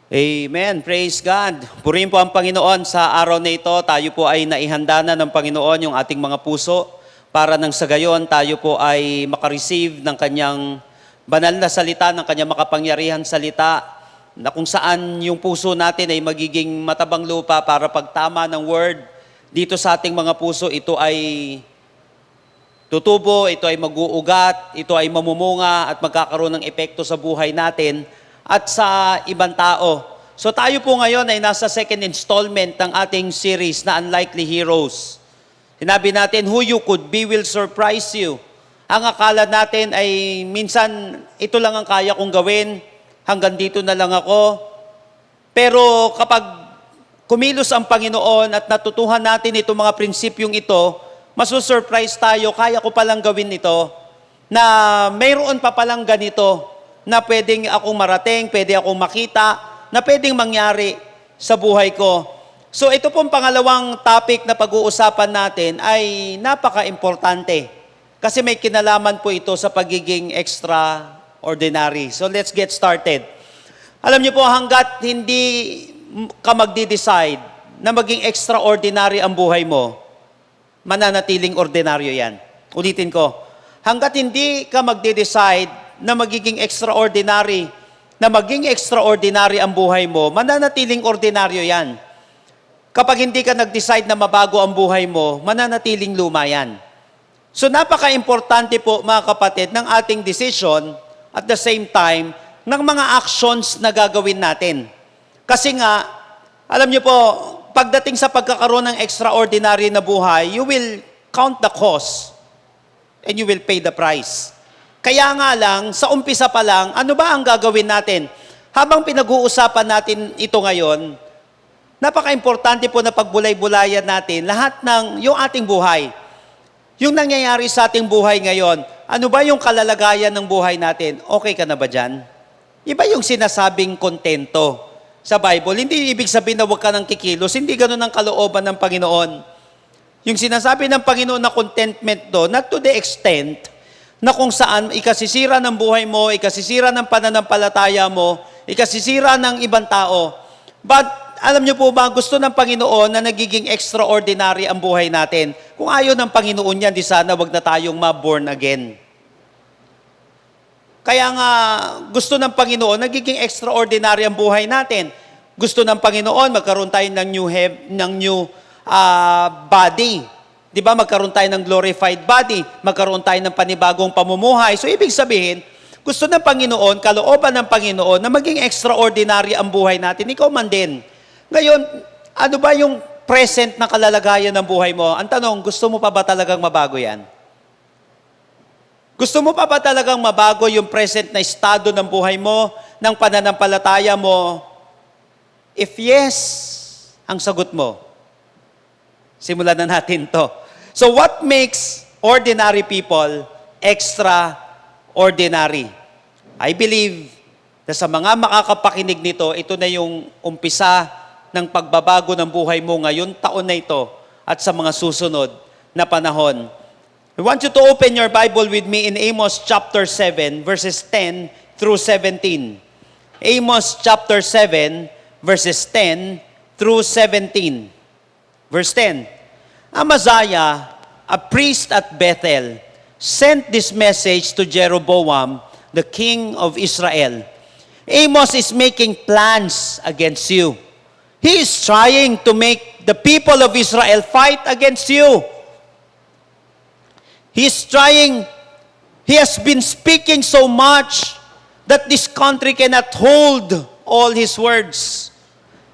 Amen. Praise God. Purihin po ang Panginoon sa araw na ito. Tayo po ay naihanda na ng Panginoon yung ating mga puso para nang sa gayon tayo po ay makareceive ng kanyang banal na salita, ng kanyang makapangyarihan salita na kung saan yung puso natin ay magiging matabang lupa para pagtama ng word dito sa ating mga puso. Ito ay tutubo, ito ay mag-uugat, ito ay mamumunga at magkakaroon ng epekto sa buhay natin at sa ibang tao. So tayo po ngayon ay nasa second installment ng ating series na Unlikely Heroes. Sinabi natin, who you could be will surprise you. Ang akala natin ay minsan ito lang ang kaya kong gawin, hanggang dito na lang ako. Pero kapag kumilos ang Panginoon at natutuhan natin itong mga prinsipyong ito, masusurprise tayo, kaya ko palang gawin ito, na mayroon pa palang ganito, na pwedeng akong marating, pwede akong makita, na pwedeng mangyari sa buhay ko. So ito pong pangalawang topic na pag-uusapan natin ay napaka-importante. Kasi may kinalaman po ito sa pagiging extraordinary. So let's get started. Alam niyo po, hanggat hindi ka magde-decide na maging extraordinary ang buhay mo, mananatiling ordinaryo yan. Ulitin ko, hanggat hindi ka magde-decide na magiging extraordinary, ang buhay mo, mananatiling ordinaryo yan. Kapag hindi ka nag-decide na mabago ang buhay mo, mananatiling luma yan. So napaka-importante po mga kapatid ng ating decision at the same time ng mga actions na gagawin natin. Kasi nga, alam niyo po, pagdating sa pagkakaroon ng extraordinary na buhay, you will count the cost and you will pay the price. Kaya nga lang, sa umpisa pa lang, ano ba ang gagawin natin? Habang pinag-uusapan natin ito ngayon, napaka-importante po na pagbulay-bulayan natin lahat ng yung ating buhay. Yung nangyayari sa ating buhay ngayon, ano ba yung kalalagayan ng buhay natin? Okay ka na ba dyan? Iba yung sinasabing kontento sa Bible. Hindi ibig sabihin na huwag ka nang kikilos. Hindi ganun ang kalooban ng Panginoon. Yung sinasabi ng Panginoon na contentment do, not to the extent na kung saan ikasisira ng buhay mo, ikasisira ng pananampalataya mo, ikasisira ng ibang tao. But alam niyo po ba, gusto ng Panginoon na nagiging extraordinary ang buhay natin. Kung ayaw ng Panginoon yan, di sana wag na tayong ma-born again. Kaya nga, gusto ng Panginoon, nagiging extraordinary ang buhay natin. Gusto ng Panginoon, magkaroon tayo ng new body. Di ba, magkaroon tayo ng glorified body, magkaroon tayo ng panibagong pamumuhay. So, ibig sabihin, gusto ng Panginoon, kalooban ng Panginoon, na maging extraordinary ang buhay natin. Ikaw man din. Ngayon, ano ba yung present na kalalagayan ng buhay mo? Ang tanong, gusto mo pa ba talagang mabago yan? Gusto mo pa ba talagang mabago yung present na estado ng buhay mo, ng pananampalataya mo? If yes, ang sagot mo, simulan na natin to. So what makes ordinary people extraordinary? I believe na sa mga makakapakinig nito, ito na yung umpisa ng pagbabago ng buhay mo ngayon, taon na ito, at sa mga susunod na panahon. I want you to open your Bible with me in Amos chapter 7, verses 10 through 17. Amos chapter 7, verses 10 through 17. Verse 10. Amaziah, a priest at Bethel, sent this message to Jeroboam, the king of Israel. Amos is making plans against you. He is trying to make the people of Israel fight against you. He has been speaking so much that this country cannot hold all his words.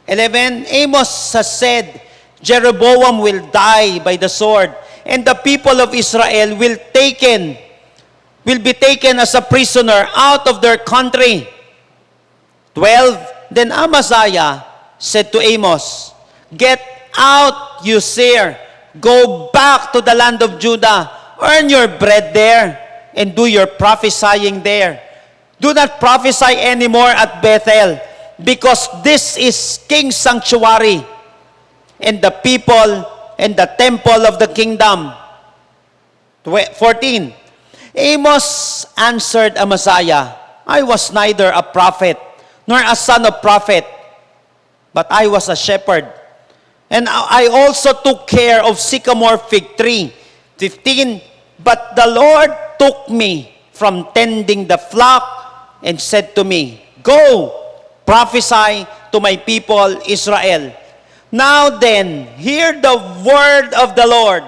11, Amos has said, Jeroboam will die by the sword, and the people of Israel will be taken as a prisoner out of their country. 12, then Amaziah said to Amos, get out, you seer, go back to the land of Judah, earn your bread there, and do your prophesying there. Do not prophesy anymore at Bethel, because this is king's sanctuary, and the people and the temple of the kingdom. 14. Amos answered Amaziah, I was neither a prophet nor a son of prophet, but I was a shepherd. And I also took care of sycamore fig tree. 15, but the Lord took me from tending the flock and said to me, go, prophesy to my people Israel. Now then, hear the word of the Lord.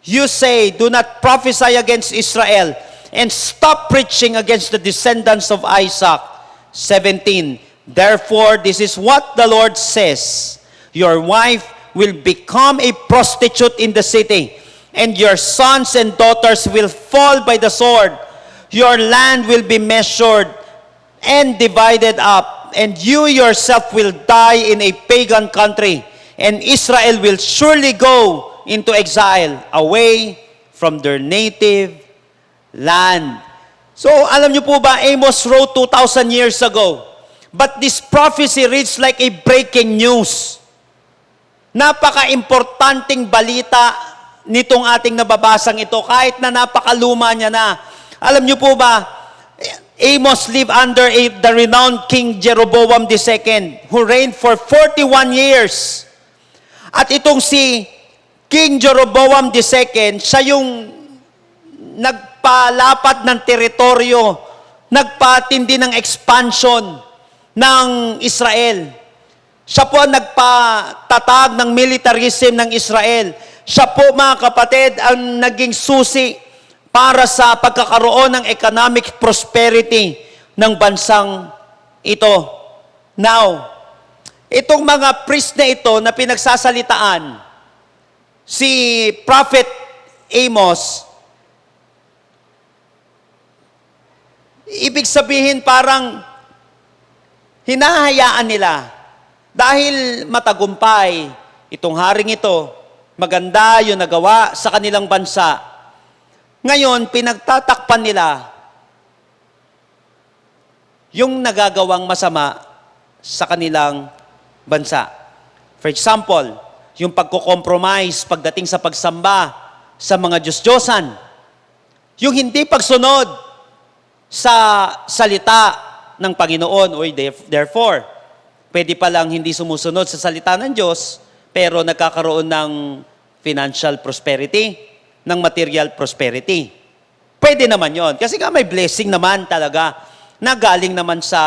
You say, do not prophesy against Israel, and stop preaching against the descendants of Isaac. 17, therefore, this is what the Lord says, your wife will become a prostitute in the city, and your sons and daughters will fall by the sword. Your land will be measured and divided up, and you yourself will die in a pagan country, and Israel will surely go into exile away from their native land. So, alam niyo po ba, Amos wrote 2,000 years ago, but this prophecy reads like a breaking news. Napaka-importanting balita nitong ating nababasang ito, kahit na napakaluma niya na. Alam niyo po ba, Amos lived under the renowned King Jeroboam II, who reigned for 41 years. At itong si King Jeroboam II, siya yung nagpalapat ng teritoryo, nagpatindi ng expansion ng Israel. Siya po ang nagpatatag ng militarism ng Israel. Siya po, mga kapatid, ang naging susi para sa pagkakaroon ng economic prosperity ng bansang ito. Now, itong mga priest na ito na pinagsasalitaan, si Prophet Amos, ibig sabihin parang hinahayaan nila dahil matagumpay itong haring ito, maganda yung nagawa sa kanilang bansa. Ngayon, pinagtatakpan nila yung nagagawang masama sa kanilang bansa. For example, yung pagko-compromise pagdating sa pagsamba sa mga Diyos-Diyosan. Yung hindi pagsunod sa salita ng Panginoon. Therefore, pwede palang hindi sumusunod sa salita ng Diyos, pero nagkakaroon ng financial prosperity, ng material prosperity. Pwede naman yon. Kasi nga may blessing naman talaga na galing naman sa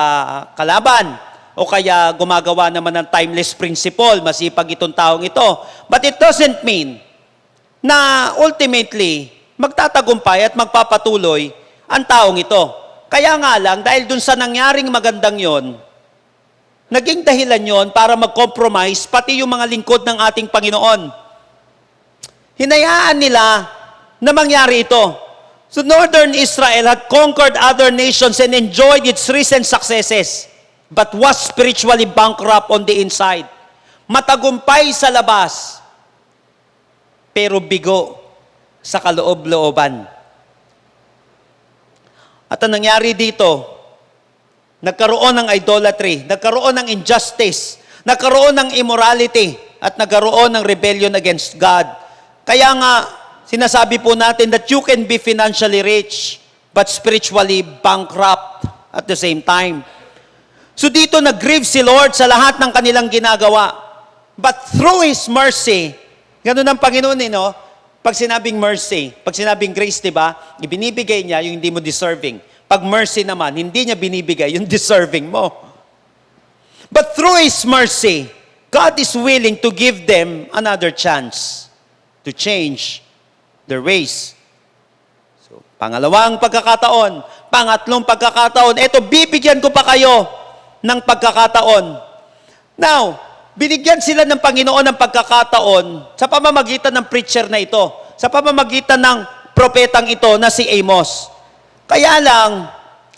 kalaban. O kaya gumagawa naman ng timeless principle, masipag itong taong ito. But it doesn't mean na ultimately magtatagumpay at magpapatuloy ang taong ito. Kaya nga lang, dahil dun sa nangyaring magandang yon, naging dahilan yon para mag-compromise pati yung mga lingkod ng ating Panginoon. Hinayaan nila na mangyari ito. So Northern Israel had conquered other nations and enjoyed its recent successes, but was spiritually bankrupt on the inside. Matagumpay sa labas, pero bigo sa kaloob-looban. At ang nangyari dito, nagkaroon ng idolatry, nagkaroon ng injustice, nagkaroon ng immorality, at nagkaroon ng rebellion against God. Kaya nga, sinasabi po natin that you can be financially rich, but spiritually bankrupt at the same time. So dito nag-grieve si Lord sa lahat ng kanilang ginagawa. But through His mercy, ganun ang Panginoon, no? Pag sinabing mercy, pag sinabing grace, diba? Ibinibigay niya yung hindi mo deserving. Pag mercy naman, hindi niya binibigay yung deserving mo. But through His mercy, God is willing to give them another chance to change their ways. So, pangalawang pagkakataon, pangatlong pagkakataon, eto, bibigyan ko pa kayo ng pagkakataon. Now, binigyan sila ng Panginoon ng pagkakataon sa pamamagitan ng preacher na ito, sa pamamagitan ng propetang ito na si Amos. Kaya lang,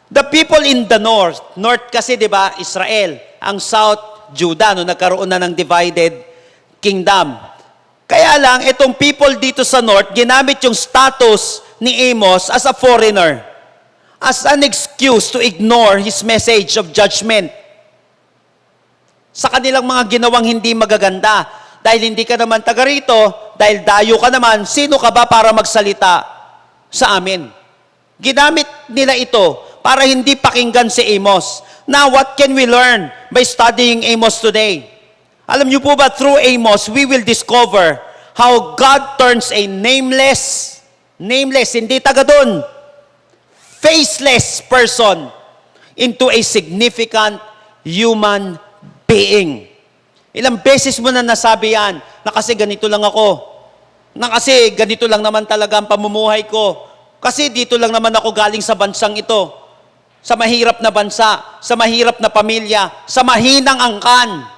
the people in the north kasi, di ba, Israel, ang south, Judah, no, nagkaroon na ng divided kingdom. Kaya lang, itong people dito sa north, ginamit yung status ni Amos as a foreigner, as an excuse to ignore his message of judgment sa kanilang mga ginawang hindi magaganda. Dahil hindi ka naman taga rito, dahil dayo ka naman, sino ka ba para magsalita sa amin? Ginamit nila ito para hindi pakinggan si Amos. Now, what can we learn by studying Amos today? Alam niyo po ba, through Amos, we will discover how God turns a nameless, hindi taga doon, faceless person into a significant human being. Ilang beses mo na nasabi yan, na kasi ganito lang ako, na kasi ganito lang naman talaga ang pamumuhay ko, kasi dito lang naman ako galing sa bansang ito, sa mahirap na bansa, sa mahirap na pamilya, sa mahinang angkan.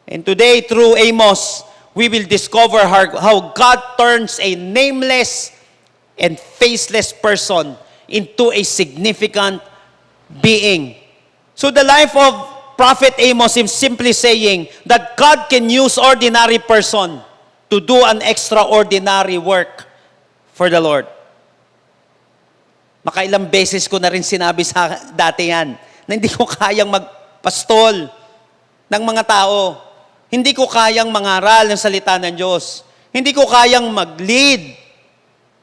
And today, through Amos, we will discover how God turns a nameless and faceless person into a significant being. So the life of Prophet Amos is simply saying that God can use ordinary person to do an extraordinary work for the Lord. Makailang beses ko na rin sinabi sa dati yan, na hindi ko kayang magpastol ng mga tao. Hindi ko kayang mangaral ng salita ng Diyos. Hindi ko kayang mag-lead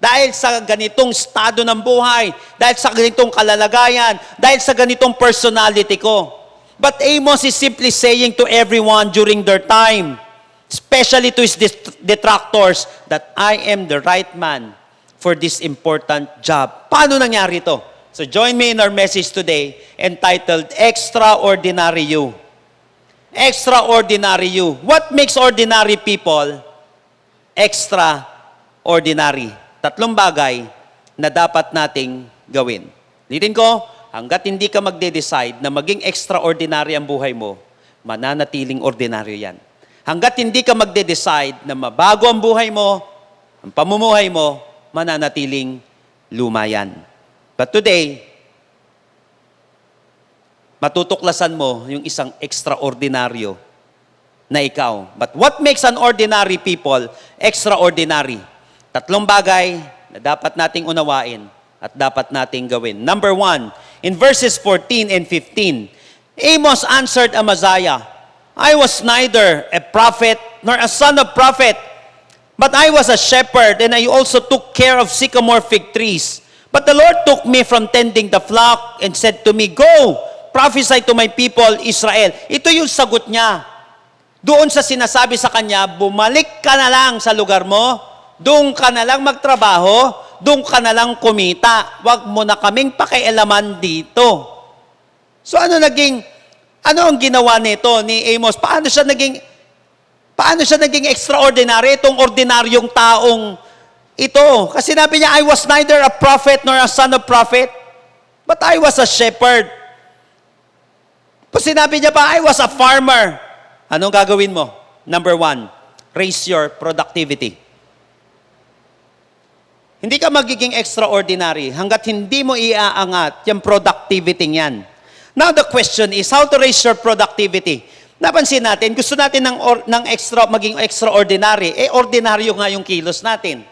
dahil sa ganitong estado ng buhay, dahil sa ganitong kalalagayan, dahil sa ganitong personality ko. But Amos is simply saying to everyone during their time, especially to his detractors, that I am the right man for this important job. Paano nangyari ito? So join me in our message today entitled, Extraordinary You. Extraordinary you. What makes ordinary people extraordinary? Tatlong bagay na dapat nating gawin. Ulitin ko, hanggat hindi ka magde-decide na maging extraordinary ang buhay mo, mananatiling ordinaryo yan. Hanggat hindi ka magde-decide na mabago ang buhay mo, ang pamumuhay mo, mananatiling luma yan. But today, matutuklasan mo yung isang extraordinaryo na ikaw. But what makes an ordinary people extraordinary? Tatlong bagay na dapat nating unawain at dapat nating gawin. Number 1, in verses 14 and 15, Amos answered Amaziah, I was neither a prophet nor a son of prophet, but I was a shepherd, and I also took care of sycamore fig trees. But the Lord took me from tending the flock and said to me, Go, prophesy to my people, Israel. Ito yung sagot niya. Doon sa sinasabi sa kanya, bumalik ka na lang sa lugar mo, doon ka na lang magtrabaho, doon ka na lang kumita. Huwag mo na kaming pakialaman dito. So ano ang ginawa nito ni Amos? Paano siya naging extraordinary, itong ordinaryong taong ito? Kasi sinabi niya, I was neither a prophet nor a son of prophet, but I was a shepherd. Sinabi niya pa, I was a farmer. Anong gagawin mo? Number 1, raise your productivity. Hindi ka magiging extraordinary hanggat hindi mo iaangat yung productivity niyan. Now the question is, how to raise your productivity? Napansin natin, gusto natin maging extraordinary. Ordinaryo nga yung kilos natin.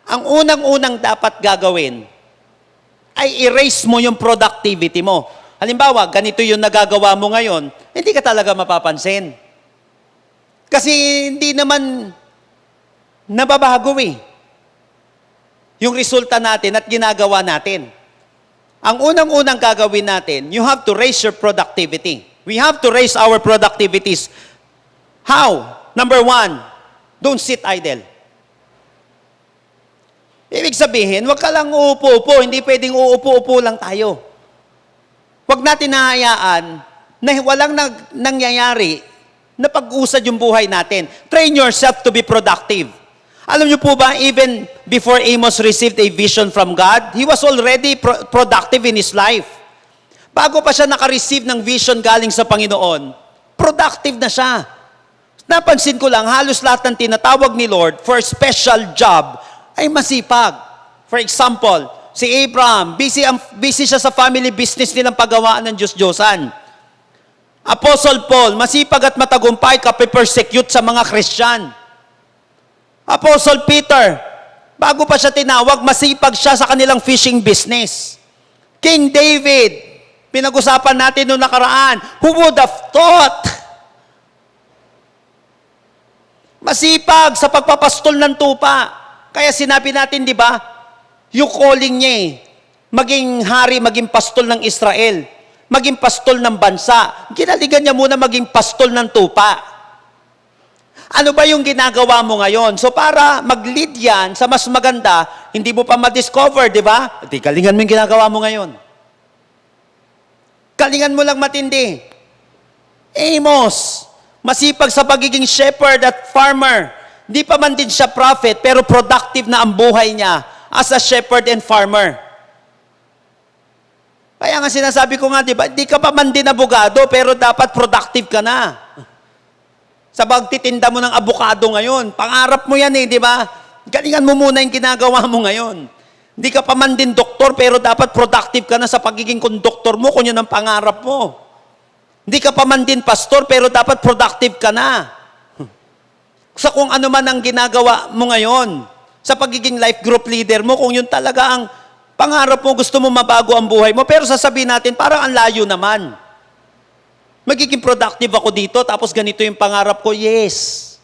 Ang unang-unang dapat gagawin ay erase mo yung productivity mo. Halimbawa, ganito yung nagagawa mo ngayon, hindi ka talaga mapapansin. Kasi hindi naman nababago yung resulta natin at ginagawa natin. Ang unang-unang gagawin natin, you have to raise your productivity. We have to raise our productivities. How? Number 1, don't sit idle. Ibig sabihin, wag ka lang uupo-upo, hindi pwedeng uupo-upo lang tayo. Huwag natin nahayaan na walang nangyayari na pag-usad yung buhay natin. Train yourself to be productive. Alam niyo po ba, even before Amos received a vision from God, he was already productive in his life. Bago pa siya naka-receive ng vision galing sa Panginoon, productive na siya. Napansin ko lang, halos lahat ng tinatawag ni Lord for a special job ay masipag. For example, si Abraham, busy siya sa family business nilang paggawaan ng Diyos-Diyosan. Apostle Paul, masipag at matagumpay kape-persecute sa mga Christian. Apostle Peter, bago pa siya tinawag, masipag siya sa kanilang fishing business. King David, pinag-usapan natin noong nakaraan, who would have thought? Masipag sa pagpapastol ng tupa. Kaya sinabi natin, di ba, yung calling niya maging hari, maging pastol ng Israel. maging pastol ng bansa. Ginaligan niya muna maging pastol ng tupa. Ano ba yung ginagawa mo ngayon? So para mag-lead yan sa mas maganda, hindi mo pa ma-discover, di ba? Di, galingan mo yung ginagawa mo ngayon. Galingan mo lang matindi. Amos, masipag sa pagiging shepherd at farmer. Di pa man din siya prophet, pero productive na ang buhay niya as a shepherd and farmer. Kaya nga sinasabi ko nga, di ba, di ka pa man din abogado, pero dapat productive ka na. Sa pagtitinda mo ng abukado ngayon, pangarap mo yan di ba? Galingan mo muna yung ginagawa mo ngayon. Di ka pa man din doktor, pero dapat productive ka na sa pagiging konduktor mo kung yun ang pangarap mo. Di ka pa man din pastor, pero dapat productive ka na. Sa kung ano man ang ginagawa mo ngayon, sa pagiging life group leader mo, kung yun talaga ang pangarap mo, gusto mo mabago ang buhay mo, pero sasabihin natin, parang ang layo naman. Magiging productive ako dito, tapos ganito yung pangarap ko. Yes.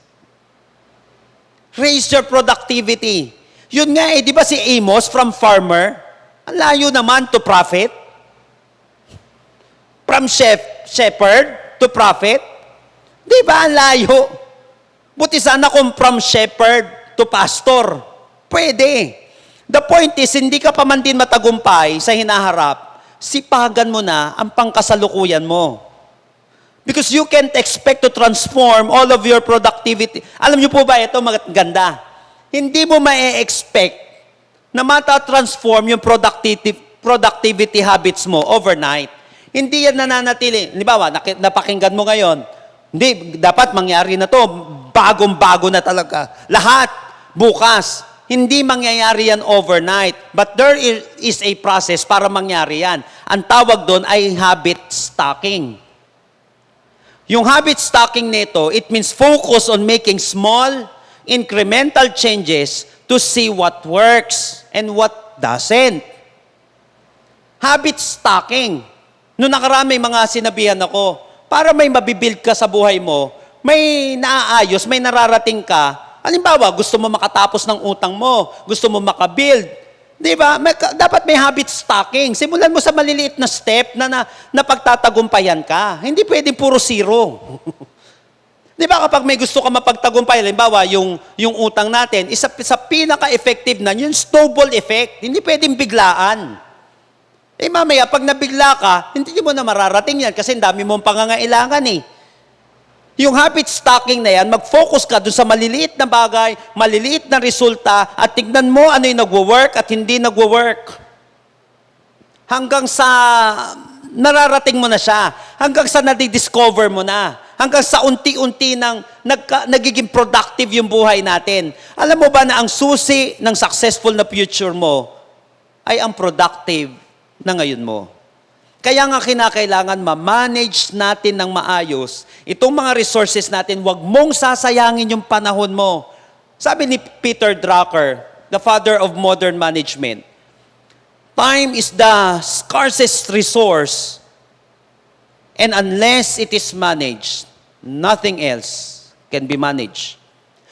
Raise your productivity. Yun nga di ba si Amos from farmer? Ang layo naman to prophet. From shepherd to prophet. Di ba ang layo? Buti sana kung from shepherd to pastor. Pwede. The point is, hindi ka pa man din matagumpay sa hinaharap, sipagan mo na ang pangkasalukuyan mo. Because you can't expect to transform all of your productivity. Alam niyo po ba, ito maganda. Hindi mo ma-expect na mata-transform yung productivity habits mo overnight. Hindi yan nananatili. Halimbawa, napakinggan mo ngayon, hindi, dapat mangyari na to. Bagong-bago na talaga. Lahat, bukas. Hindi mangyayari yan overnight. But there is a process para mangyari yan. Ang tawag doon ay habit stacking. Yung habit stacking nito, it means focus on making small, incremental changes to see what works and what doesn't. Habit stacking. Noong nakaraan may mga sinabihan ako, para may mabibuild ka sa buhay mo, may naaayos, may nararating ka. Halimbawa, gusto mo makatapos ng utang mo, gusto mo makabuild. Di ba? Dapat may habit stacking. Simulan mo sa maliliit na step na pagtatagumpayan ka. Hindi pwedeng puro zero. Di ba kapag may gusto ka mapagtagumpay, halimbawa, yung utang natin, isa sa pinaka-effective na, yung snowball effect. Hindi pwedeng biglaan. Mamaya, pag nabigla ka, hindi mo na mararating yan kasi dami mong pangangailangan Yung habit stacking na yan, mag-focus ka dun sa maliliit na bagay, maliliit na resulta, at tignan mo ano yung nagwo-work at hindi nagwo-work. Hanggang sa nararating mo na siya, hanggang sa nadidiscover mo na, hanggang sa unti-unti nang nagiging productive yung buhay natin. Alam mo ba na ang susi ng successful na future mo ay ang productive na ngayon mo? Kaya nga kinakailangan ma-manage natin ng maayos itong mga resources natin. Huwag mong sasayangin yung panahon mo. Sabi ni Peter Drucker, the father of modern management, time is the scarcest resource, and unless it is managed, nothing else can be managed.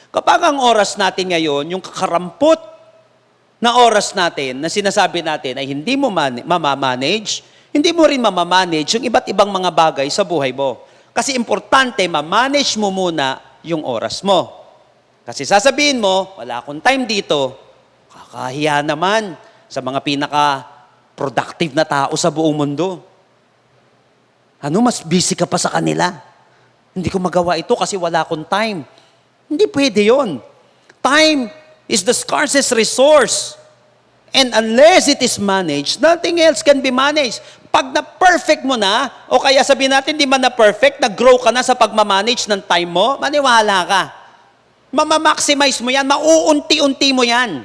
Kapag ang oras natin ngayon, yung kakarampot na oras natin, na sinasabi natin ay hindi mo mamamanage, hindi mo rin mamamanage yung iba't ibang mga bagay sa buhay mo. Kasi importante, mamanage mo muna yung oras mo. Kasi sasabihin mo, wala akong time dito, kakahiya naman sa mga pinaka-productive na tao sa buong mundo. Mas busy ka pa sa kanila. Hindi ko magawa ito kasi wala akong time. Hindi pwede yon. Time is the scarcest resource. And unless it is managed, nothing else can be managed. Pag na-perfect mo na, o kaya sabihin natin, di man na-perfect, nag-grow ka na sa pagmamanage ng time mo, maniwala ka. Mamamaximize mo yan, mauunti-unti mo yan.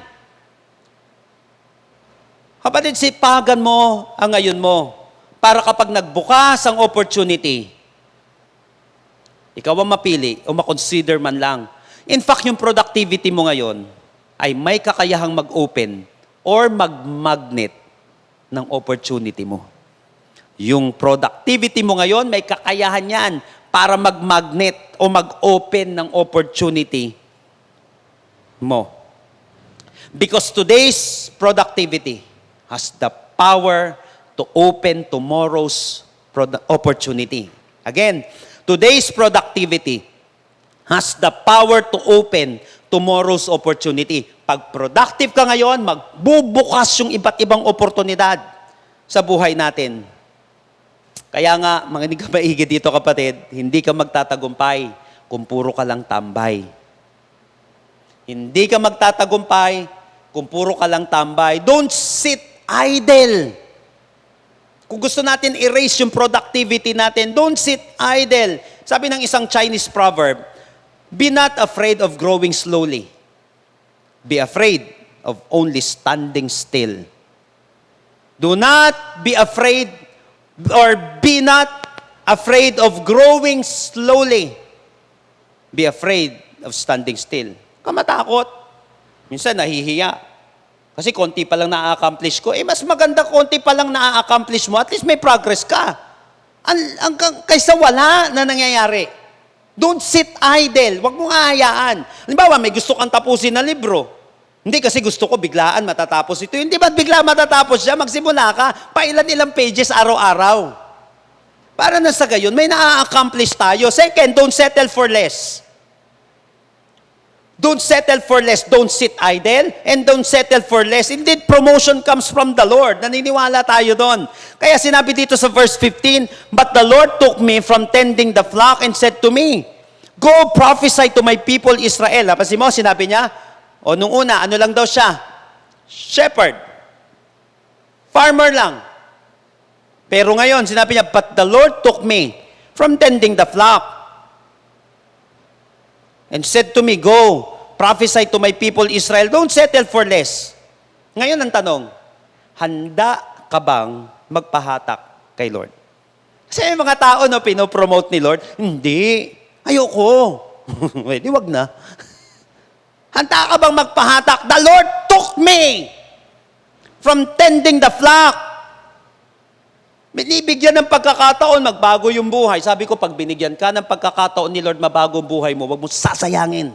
Kapatid, sipagan mo ang ngayon mo para kapag nagbukas ang opportunity, ikaw ang mapili o makonsider man lang. In fact, yung productivity mo ngayon ay may kakayahang mag-open or mag-magnet ng opportunity mo. Yung productivity mo ngayon, may kakayahan yan para mag-magnet o mag-open ng opportunity mo. Because today's productivity has the power to open tomorrow's opportunity. Again, today's productivity has the power to open tomorrow's opportunity. Pag productive ka ngayon, magbubukas yung iba't ibang oportunidad sa buhay natin. Kaya nga, makinig ka maigi dito kapatid, hindi ka magtatagumpay kung puro ka lang tambay. Hindi ka magtatagumpay kung puro ka lang tambay. Don't sit idle. Kung gusto natin erase yung productivity natin, don't sit idle. Sabi ng isang Chinese proverb, be not afraid of growing slowly. Be afraid of only standing still. Do not be afraid or be not afraid of growing slowly. Be afraid of standing still. Kamatakot. Minsan nahihiya. Kasi konti pa lang na-accomplish ko. Mas maganda konti pa lang na-accomplish mo. At least may progress ka. Kaysa wala na nangyayari. Don't sit idle. Huwag mong ahayaan. Halimbawa, may gusto kang tapusin na libro. Hindi kasi gusto ko biglaan matatapos ito. Hindi ba't bigla matatapos siya? Magsimula ka, pailan-ilang pages araw-araw. Para na sa gayon, may na-accomplish tayo. Second, don't settle for less. Don't settle for less. Don't sit idle and don't settle for less. Indeed, promotion comes from the Lord. Naniniwala tayo doon. Kaya sinabi dito sa verse 15, but the Lord took me from tending the flock and said to me, go prophesy to my people Israel. Napansin mo, sinabi niya, o nung una, ano lang daw siya? Shepherd. Farmer lang. Pero ngayon, sinabi niya, but the Lord took me from tending the flock and said to me, go, prophesy to my people Israel. Don't settle for less. Ngayon ang tanong, handa ka bang magpahatak kay Lord? Kasi may mga tao no, pinopromote ni Lord, hindi, ayoko. Di wag na. Handa ka bang magpahatak? The Lord took me from tending the flock. Binibigyan ng pagkakataon, magbago yung buhay. Sabi ko, pag binigyan ka ng pagkakataon ni Lord, mabago ang buhay mo, wag mo sasayangin.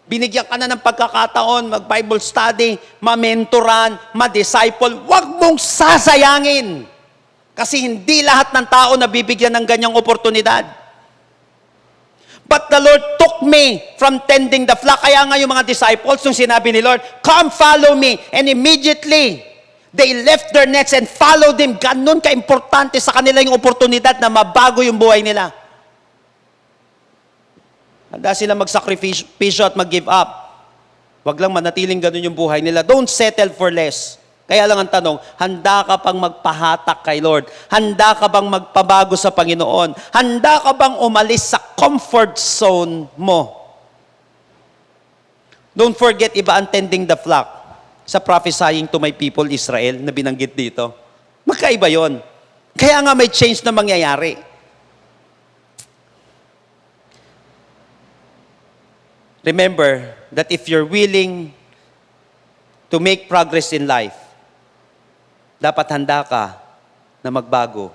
Binigyan ka na ng pagkakataon, mag-Bible study, ma-mentoran, ma-disciple, wag mong sasayangin. Kasi hindi lahat ng tao nabibigyan ng ganyang oportunidad. But the Lord took me from tending the flock. Kaya nga yung mga disciples, nung sinabi ni Lord, come follow me. And immediately, they left their nets and followed Him. Ganon ka-importante sa kanila yung oportunidad na mabago yung buhay nila. Handa sila magsakripisyo at mag-give up. Huwag lang manatiling ganon yung buhay nila. Don't settle for less. Kaya lang ang tanong, handa ka pang magpahatak kay Lord? Handa ka bang magpabago sa Panginoon? Handa ka bang umalis sa comfort zone mo? Don't forget, iba ang tending the flock sa prophesying to my people Israel na binanggit dito. Magkaiba yon. Kaya nga may change na mangyayari. Remember that if you're willing to make progress in life, dapat handa ka na magbago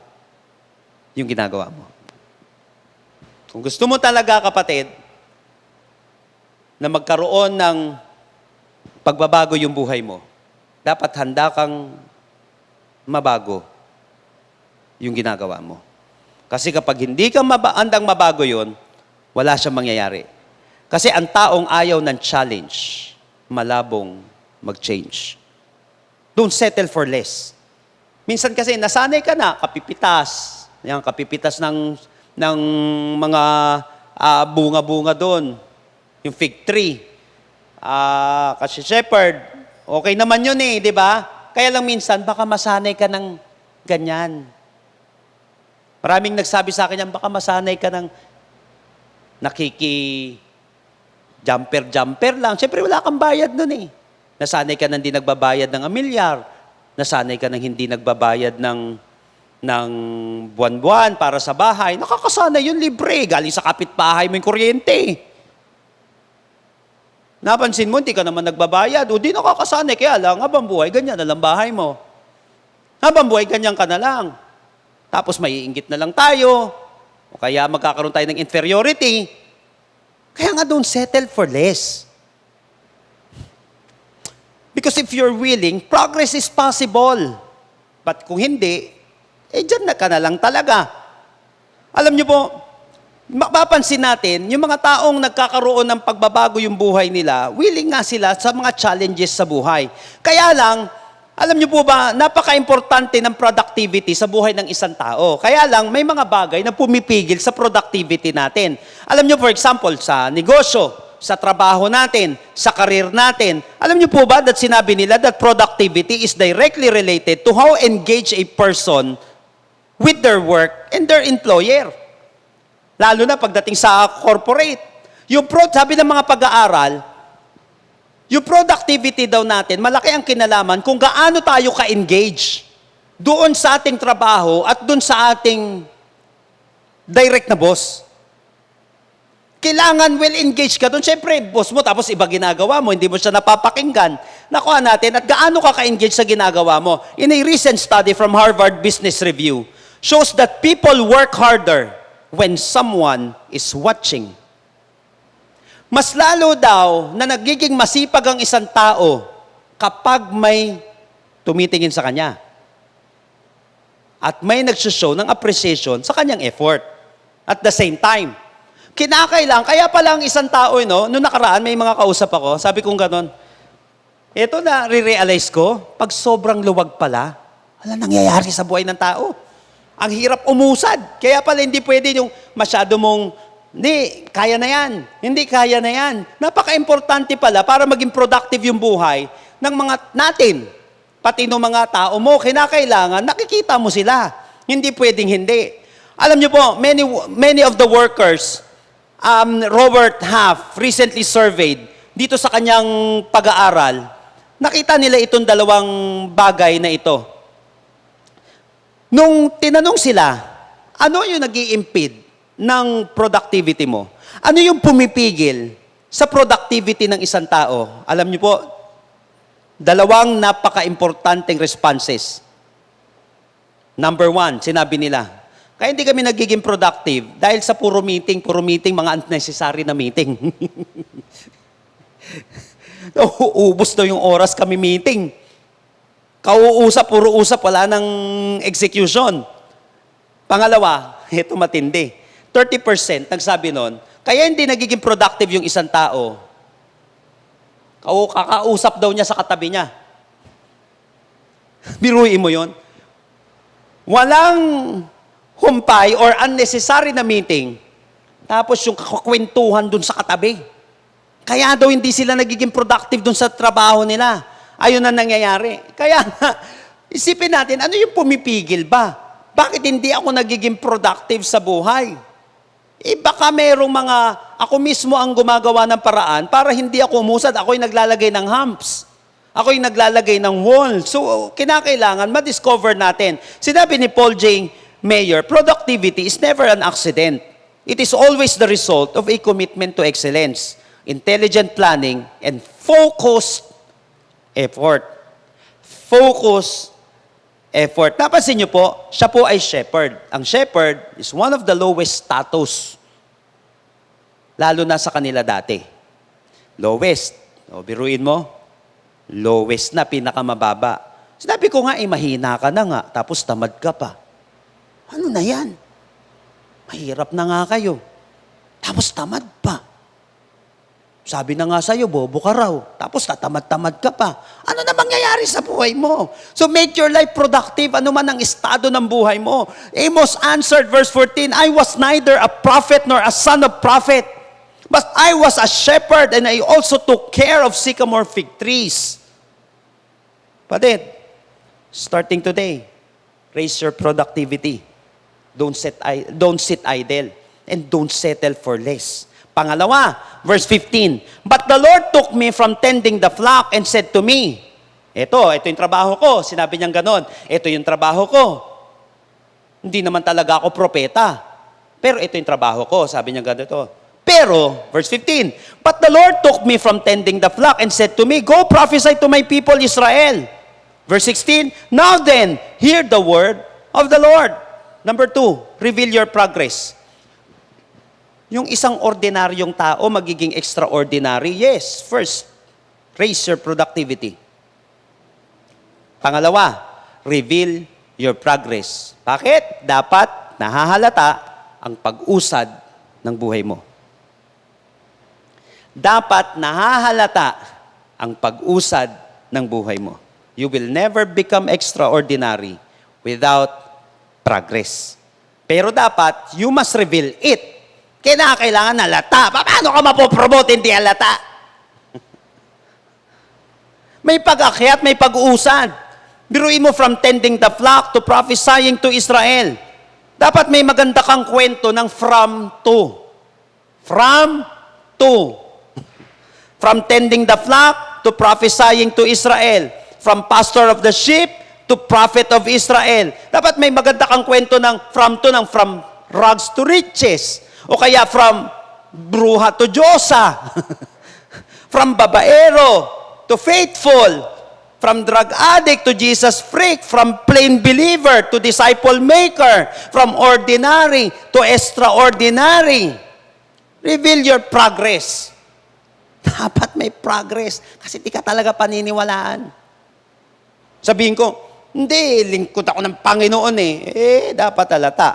yung ginagawa mo. Kung gusto mo talaga, kapatid, na magkaroon ng pagbabago yung buhay mo, dapat handa kang mabago yung ginagawa mo. Kasi kapag hindi ka handang mabago yun, wala siyang mangyayari. Kasi ang taong ayaw ng challenge, malabong mag-change. Don't settle for less. Minsan kasi nasanay ka na, kapipitas. Yan, kapipitas ng mga bunga-bunga doon. Yung fig tree. Kasi shepherd, okay naman yun eh, di ba? Kaya lang minsan, baka masanay ka ng ganyan. Maraming nagsabi sa akin yan, baka masanay ka ng jumper lang. Siyempre, wala kang bayad nun eh. Nasanay ka ng hindi nagbabayad ng amilyar. Nasanay ka ng hindi nagbabayad ng buwan-buwan para sa bahay. Nakakasanay yun, libre. Galing sa kapitbahay mo yung kuryente. Napansin mo, hindi ka naman nagbabayad. O di nakakasanay. Kaya lang, habang buhay, ganyan na lang bahay mo. Habang buhay, ganyan ka na lang. Tapos maiinggit na lang tayo. O kaya magkakaroon tayo ng inferiority. Kaya nga, don't settle for less. Because if you're willing, progress is possible. But kung hindi, dyan na ka na lang talaga. Alam niyo po, mapapansin natin, yung mga taong nagkakaroon ng pagbabago yung buhay nila, willing nga sila sa mga challenges sa buhay. Kaya lang, alam niyo po ba, napaka-importante ng productivity sa buhay ng isang tao. Kaya lang, may mga bagay na pumipigil sa productivity natin. Alam niyo, for example, sa negosyo, sa trabaho natin, sa career natin. Alam niyo po ba that sinabi nila that productivity is directly related to how engaged a person with their work and their employer. Lalo na pagdating sa corporate. Sabi ng mga pag-aaral, yung productivity daw natin, malaki ang kinalaman kung gaano tayo ka-engage doon sa ating trabaho at doon sa ating direct na boss. Kailangan well-engaged ka doon. Siyempre, boss mo, tapos iba ginagawa mo, hindi mo siya napapakinggan. Nakuha natin, at gaano ka ka-engage sa ginagawa mo. In a recent study from Harvard Business Review, shows that people work harder when someone is watching. Mas lalo daw na nagiging masipag ang isang tao kapag may tumitingin sa kanya. At may nagsushow ng appreciation sa kanyang effort. At the same time, kinakailangan, kaya pala ang isang tao, noong nakaraan may mga kausap ako, sabi kong ganon, ito na, re-realize ko, pag sobrang luwag pala, wala nangyayari sa buhay ng tao. Ang hirap umusad. Kaya pala hindi pwede yung masyado mong, hindi, kaya na yan. Hindi kaya na yan. Napaka-importante pala para maging productive yung buhay ng mga natin. Pati ng mga tao mo, kinakailangan, nakikita mo sila. Hindi pwedeng hindi. Alam niyo po, many of the workers, Robert Half recently surveyed dito sa kanyang pag-aaral, nakita nila itong dalawang bagay na ito. Nung tinanong sila, ano yung nag-i-impede ng productivity mo? Ano yung pumipigil sa productivity ng isang tao? Alam niyo po, dalawang napaka-importanteng responses. Number one, sinabi nila, kaya hindi kami nagiging productive dahil sa puro meeting, mga unnecessary na meeting. Uubos daw yung oras kami meeting. Kauusap, puro usap, wala ng execution. Pangalawa, ito matindi. 30% nagsabi nun, kaya hindi nagiging productive yung isang tao. Kakausap daw niya sa katabi niya. Biruin mo yon. Walang humpay or unnecessary na meeting, tapos yung kakwentuhan dun sa katabi. Kaya daw hindi sila nagiging productive dun sa trabaho nila. Ayun ang nangyayari. Kaya isipin natin, ano yung pumipigil ba? Bakit hindi ako nagiging productive sa buhay? Baka merong ako mismo ang gumagawa ng paraan para hindi ako umusad. Ako'y naglalagay ng humps. Ako'y naglalagay ng wall. So, kinakailangan ma-discover natin. Sinabi ni Paul J. Mayer, productivity is never an accident. It is always the result of a commitment to excellence, intelligent planning, and focused effort. Focus effort. Napansin niyo po, siya po ay shepherd. Ang shepherd is one of the lowest status. Lalo na sa kanila dati. Lowest. O, biruin mo, lowest na, pinakamababa. Sinabi ko nga, mahina ka na nga, tapos tamad ka pa. Ano na yan? Mahirap na nga kayo. Tapos tamad pa. Sabi na nga sa'yo, bobo ka raw. Tapos tatamad-tamad ka pa. Ano na mangyayari sa buhay mo? So make your life productive. Ano man ang estado ng buhay mo. Amos answered, verse 14, I was neither a prophet nor a son of prophet, but I was a shepherd and I also took care of sycamore fig trees. Kapatid, starting today, raise your productivity. Don't sit idle. And don't settle for less. Pangalawa, verse 15, but the Lord took me from tending the flock and said to me, ito yung trabaho ko. Sinabi niyang ganon, ito yung trabaho ko. Hindi naman talaga ako propeta. Pero ito yung trabaho ko. Sabi niya ganito. Pero, verse 15, but the Lord took me from tending the flock and said to me, go prophesy to my people Israel. Verse 16, now then, hear the word of the Lord. Number 2, reveal your progress. Yung isang ordinaryong tao magiging extraordinary, yes. First, raise your productivity. Pangalawa, reveal your progress. Bakit? Dapat nahahalata ang pag-usad ng buhay mo. Dapat nahahalata ang pag-usad ng buhay mo. You will never become extraordinary without progress. Pero dapat, you must reveal it. Kailangan halata. Paano ka mapopromote hindi halata? May pag-akyat, may pag-uusad. Biruin mo from tending the flock to prophesying to Israel. Dapat may maganda kang kwento ng from to. From to. From tending the flock to prophesying to Israel. From pastor of the sheep to prophet of Israel. Dapat may maganda kang kwento ng from rags to riches. O kaya from bruha to Diyosa. From babaero to faithful. From drug addict to Jesus freak. From plain believer to disciple maker. From ordinary to extraordinary. Reveal your progress. Dapat may progress. Kasi di ka talaga paniniwalaan. Sabihin ko, hindi, lingkod ako ng Panginoon dapat halata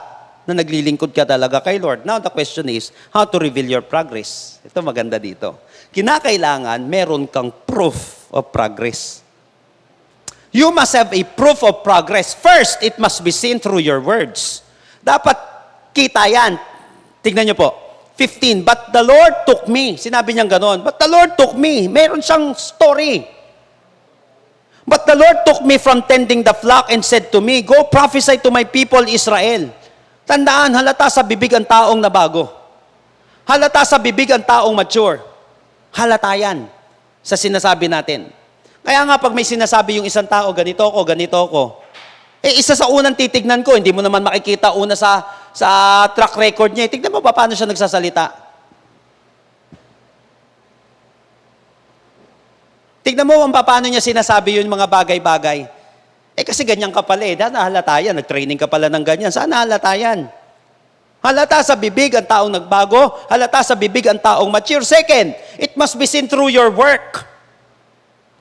na naglilingkod ka talaga kay Lord. Now the question is, how to reveal your progress? Ito maganda dito. Kinakailangan, meron kang proof of progress. You must have a proof of progress. First, it must be seen through your words. Dapat kita yan. Tignan niyo po. 15, but the Lord took me. Sinabi niyang ganon. But the Lord took me. Meron siyang story. But the Lord took me from tending the flock and said to me, go prophesy to my people Israel. Tandaan, halata sa bibig ang taong nabago. Halata sa bibig ang taong mature. Halata yan sa sinasabi natin. Kaya nga pag may sinasabi yung isang tao, ganito ako. Isa sa unang titignan ko, hindi mo naman makikita una sa track record niya. Tignan mo ba paano siya nagsasalita? Tignan mo paano niya sinasabi yung mga bagay-bagay. Kasi ganyan ka pala nahalata yan. Nag-training ka pala ng ganyan. Saan nahalata yan? Halata sa bibig ang taong nagbago. Halata sa bibig ang taong mature. Second, it must be seen through your work.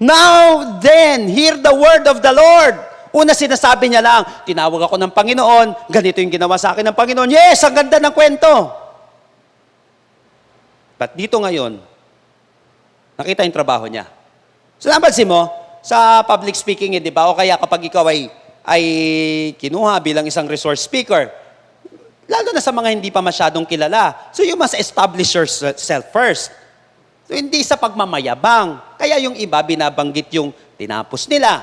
Now then, hear the word of the Lord. Una sinasabi niya lang, tinawag ako ng Panginoon, ganito yung ginawa sa akin ng Panginoon. Yes, ang ganda ng kwento. But dito ngayon, nakita yung trabaho niya. So napansin mo, sa public speaking, di ba? O kaya kapag ikaw ay kinuha bilang isang resource speaker, lalo na sa mga hindi pa masyadong kilala. So you must establish yourself first. So hindi sa pagmamayabang. Kaya yung iba binabanggit yung tinapos nila.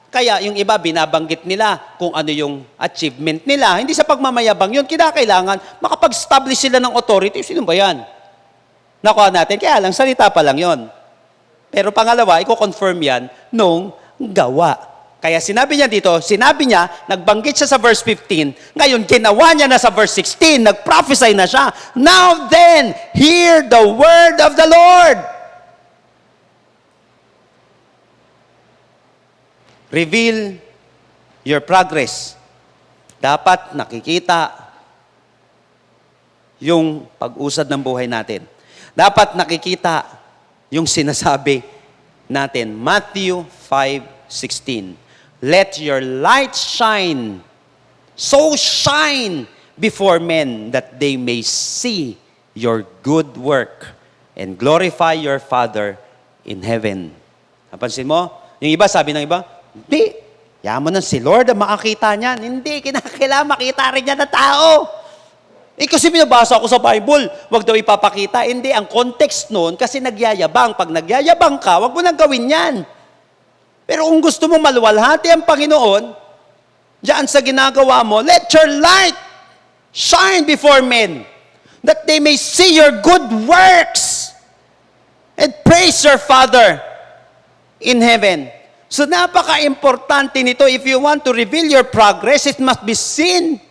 Kaya yung iba binabanggit nila kung ano yung achievement nila. Hindi sa pagmamayabang yun. Kinakailangan makapag-establish sila ng authority. Sino ba yan? Nakuha natin. Kaya lang, salita pa lang yon. Pero pangalawa, i-confirm yan nung gawa. Kaya sinabi niya, nagbanggit siya sa verse 15, ngayon ginawa niya na sa verse 16, nag-prophesy na siya. Now then, hear the word of the Lord. Reveal your progress. Dapat nakikita yung pag-usad ng buhay natin. Dapat nakikita yung sinasabi natin. Matthew 5:16. Let your light shine, so shine before men that they may see your good work and glorify your Father in heaven. Napansin mo? Yung iba, sabi ng iba, hindi, yaman na si Lord ang makakita niyan. Hindi, kinakailangan makita rin niya na tao. Kasi binabasa ko sa Bible, wag daw ipapakita. Hindi, ang context noon, kasi nagyayabang. Pag nagyayabang ka, wag mo nang gawin yan. Pero kung gusto mo maluwalhati ang Panginoon, diyan sa ginagawa mo, let your light shine before men, that they may see your good works and praise your Father in heaven. So napaka-importante nito. If you want to reveal your progress, it must be seen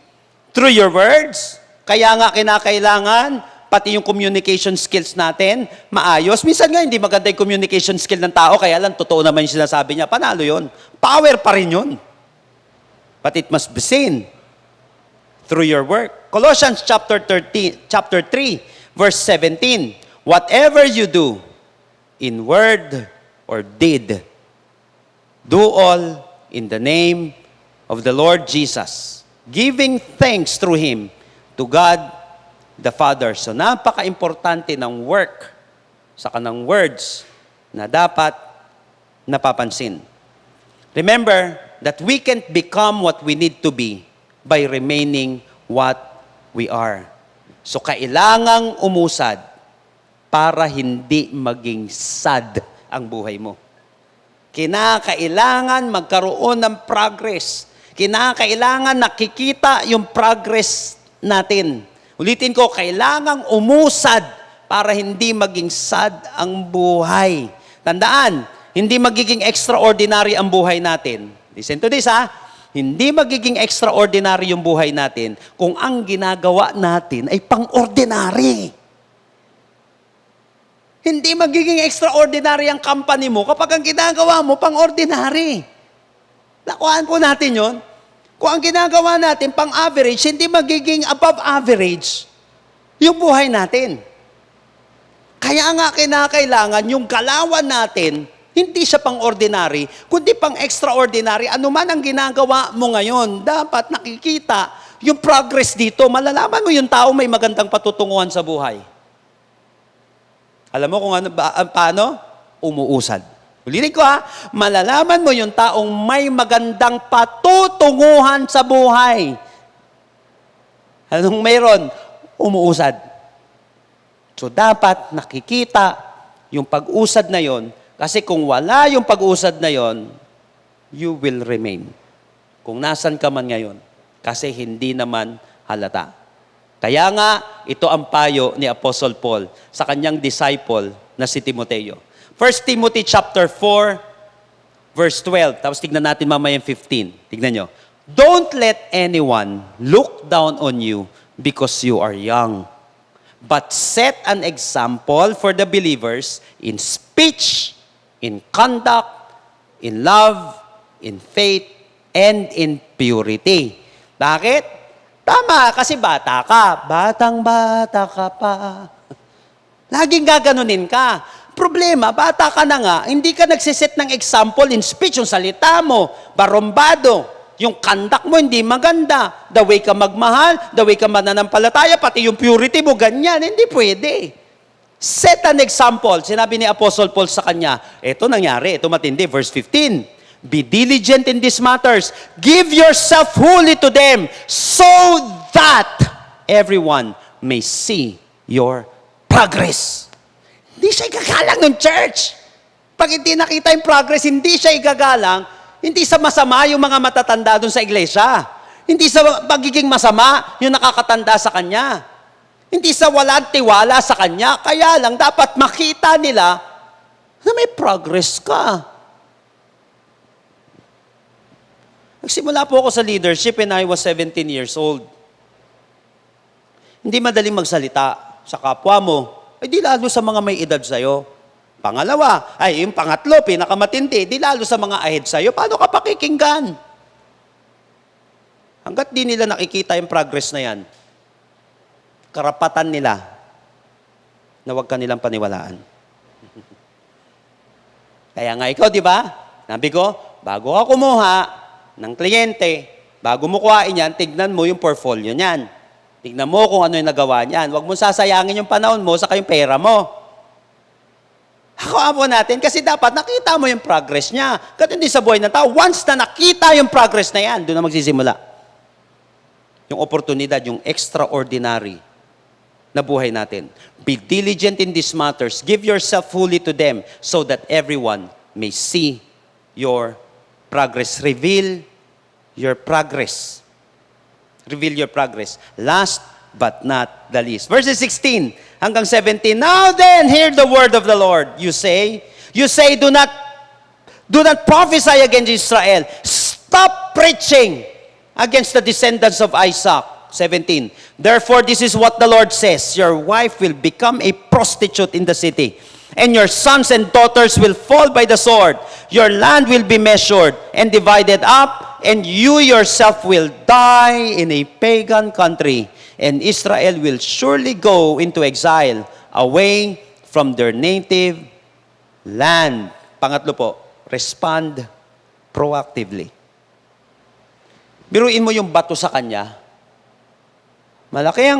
through your words. Kaya nga kinakailangan, pati yung communication skills natin, maayos. Minsan nga, hindi maganda yung communication skill ng tao, kaya lang, totoo naman yung sinasabi niya. Panalo yun. Power pa rin yun. But it must be seen through your work. Colossians chapter 3, verse 17. Whatever you do, in word or deed, do all in the name of the Lord Jesus, giving thanks through Him to God the Father. So napaka-importante ng work sa kanang words na dapat napapansin. Remember that we can't become what we need to be by remaining what we are. So kailangang umusad para hindi maging sad ang buhay mo. Kinakailangan magkaroon ng progress. Kinakailangan nakikita yung progress natin. Ulitin ko, kailangang umusad para hindi maging sad ang buhay. Tandaan, hindi magiging extraordinary ang buhay natin. Listen to this, ha? Hindi magiging extraordinary yung buhay natin kung ang ginagawa natin ay pang-ordinary. Hindi magiging extraordinary ang company mo kapag ang ginagawa mo pang-ordinary. Nakuhaan po natin yon. Kung ang ginagawa natin pang-average, hindi magiging above average yung buhay natin. Kaya nga kinakailangan yung galawan natin, hindi siya pang-ordinary, kundi pang-extraordinary. Ano man ang ginagawa mo ngayon, dapat nakikita yung progress dito. Malalaman mo yung tao may magandang patutunguhan sa buhay. Alam mo kung ano, paano? Umuusad. Ulitin ko, ha, malalaman mo yung taong may magandang patutunguhan sa buhay. Anong mayroon? Umuusad. So dapat nakikita yung pag-usad na yon, kasi kung wala yung pag-usad na yon, you will remain. Kung nasan ka man ngayon, kasi hindi naman halata. Kaya nga, ito ang payo ni Apostle Paul sa kanyang disciple na si Timoteo. 1 Timothy chapter 4, verse 12. Tapos tignan natin mamaya yung 15. Tignan nyo. Don't let anyone look down on you because you are young. But set an example for the believers in speech, in conduct, in love, in faith, and in purity. Bakit? Tama, kasi bata ka. Batang-bata ka pa. Laging gaganunin ka. Problema, bata ka na nga, hindi ka nagsiset ng example in speech, yung salita mo, barombado. Yung conduct mo, hindi maganda. The way ka magmahal, the way ka mananampalataya, pati yung purity mo, ganyan. Hindi pwede. Set an example. Sinabi ni Apostle Paul sa kanya, ito nangyari, ito matindi, verse 15. Be diligent in these matters. Give yourself wholly to them so that everyone may see your progress. Hindi siya igagalang ng church. Pag hindi nakita yung progress, hindi siya igagalang, hindi sa masama yung mga matatanda doon sa iglesia. Hindi sa pagiging masama yung nakakatanda sa kanya. Hindi sa walang tiwala sa kanya. Kaya lang, dapat makita nila na may progress ka. Nagsimula po ako sa leadership when I was 17 years old. Hindi madaling magsalita sa kapwa mo. Ay di lalo sa mga may edad sa'yo. Pangalawa, ay yung pangatlo, pinakamatindi, di lalo sa mga ahead sa'yo. Paano ka pakikinggan? Hanggat di nila nakikita yung progress na yan, karapatan nila na huwag ka nilang paniwalaan. Kaya nga ikaw, di ba? Sabi ko, bago ka kumuha ng kliyente, bago mo kuhain yan, tignan mo yung portfolio niyan. Tignan mo kung ano yung nagawa niyan. Huwag mo sasayangin yung panahon mo saka yung pera mo. Hakuha po natin kasi dapat nakita mo yung progress niya. Kasi hindi sa buhay ng tao, once na nakita yung progress na yan, doon na magsisimula. Yung oportunidad, yung extraordinary na buhay natin. Be diligent in these matters. Give yourself fully to them so that everyone may see your progress. Reveal your progress. Reveal your progress. Last but not the least. Verses 16 hanggang 17. Now then, hear the word of the Lord. You say, do not prophesy against Israel. Stop preaching against the descendants of Isaac. 17. Therefore, this is what the Lord says. Your wife will become a prostitute in the city, and your sons and daughters will fall by the sword. Your land will be measured and divided up, and you yourself will die in a pagan country, and Israel will surely go into exile away from their native land. Pangatlo po, respond proactively. Biruin mo yung bato sa kanya. Malaki ang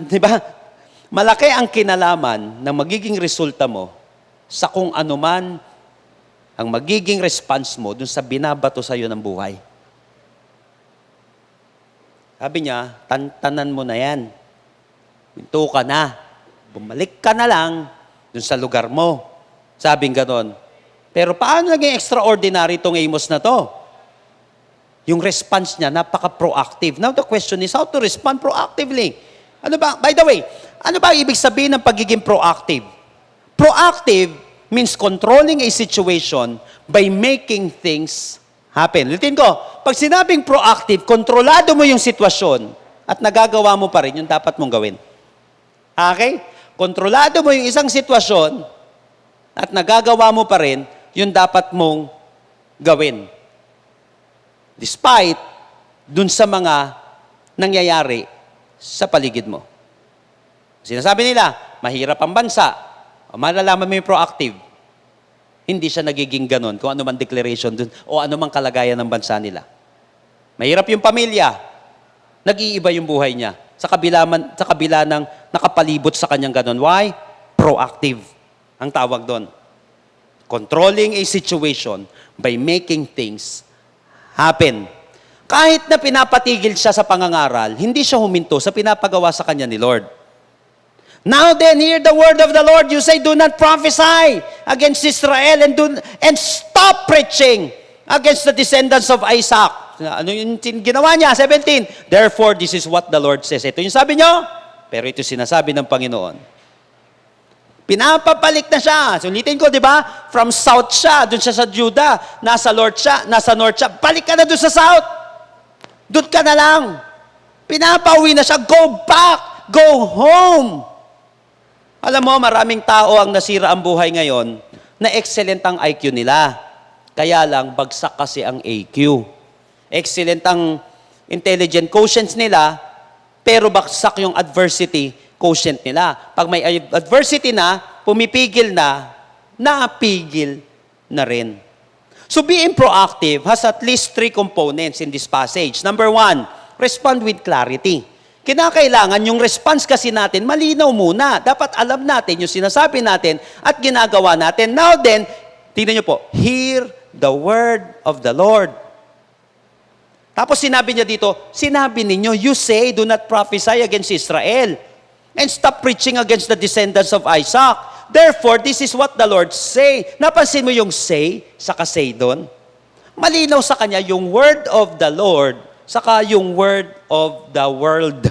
di ba? Malaki ang kinalaman ng magiging resulta mo sa kung anuman ang magiging response mo dun sa binabato sa iyo ng buhay. Sabi niya, tantanan mo na yan. Minto ka na. Bumalik ka na lang dun sa lugar mo. Sabing ganon. Pero paano naging extraordinary itong Amos na to? Yung response niya, napaka-proactive. Now the question is how to respond proactively. Ano ba? By the way, ano ba ibig sabihin ng pagiging proactive? Proactive means controlling a situation by making things happen. Ulitin ko, pag sinabing proactive, kontrolado mo yung sitwasyon at nagagawa mo pa rin yung dapat mong gawin. Okay? Kontrolado mo yung isang sitwasyon at nagagawa mo pa rin yung dapat mong gawin. Despite dun sa mga nangyayari sa paligid mo. Sinasabi nila, mahirap ang bansa. O malalaman mo yung proactive. Hindi siya nagiging ganon kung ano man declaration dun o ano man kalagayan ng bansa nila. Mahirap yung pamilya. Nag-iiba yung buhay niya. Sa kabila ng nakapalibot sa kanyang ganon. Why? Proactive. Ang tawag doon. Controlling a situation by making things happen. Kahit na pinapatigil siya sa pangangaral, hindi siya huminto sa pinapagawa sa kanya ni Lord. Now then, hear the word of the Lord. You say, do not prophesy against Israel and stop preaching against the descendants of Isaac. Ano yung ginawa niya? 17. Therefore, this is what the Lord says. Ito yung sabi niyo, pero ito sinasabi ng Panginoon. Pinapapalik na siya. Sulitin ko, di ba? From south siya, dun siya sa Judah. Nasa north siya. Balik ka na dun sa south. Dun ka na lang. Pinapauwi na siya. Go back. Go home. Alam mo, maraming tao ang nasira ang buhay ngayon na excellent ang IQ nila. Kaya lang, bagsak kasi ang AQ. Excellent ang intelligent quotient nila, pero bagsak yung adversity quotient nila. Pag may adversity na, pumipigil na, napigil na rin. So being proactive has at least 3 components in this passage. Number 1, respond with clarity. Kinakailangan yung response kasi natin, malinaw muna. Dapat alam natin yung sinasabi natin at ginagawa natin. Now then, tingnan niyo po, hear the word of the Lord. Tapos sinabi niya dito, sinabi ninyo, you say, do not prophesy against Israel and stop preaching against the descendants of Isaac. Therefore, this is what the Lord say. Napansin mo yung say, saka say doon? Malinaw sa kanya yung word of the Lord, saka yung word of the world.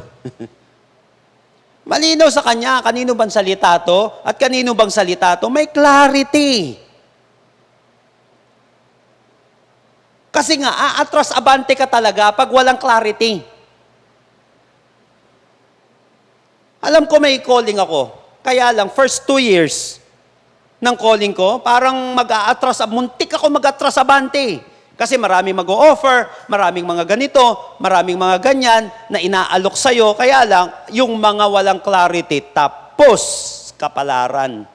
Malinaw sa kanya, kanino bang salita to? At kanino bang salita to? May clarity. Kasi nga, aatras abante ka talaga pag walang clarity. Alam ko may calling ako. Kaya lang, first 2 years ng calling ko, parang mag-aatras, muntik ako mag-atras abante. Kasi maraming mag-o-offer, maraming mga ganito, maraming mga ganyan na inaalok sa'yo. Kaya lang, yung mga walang clarity, tapos kapalaran.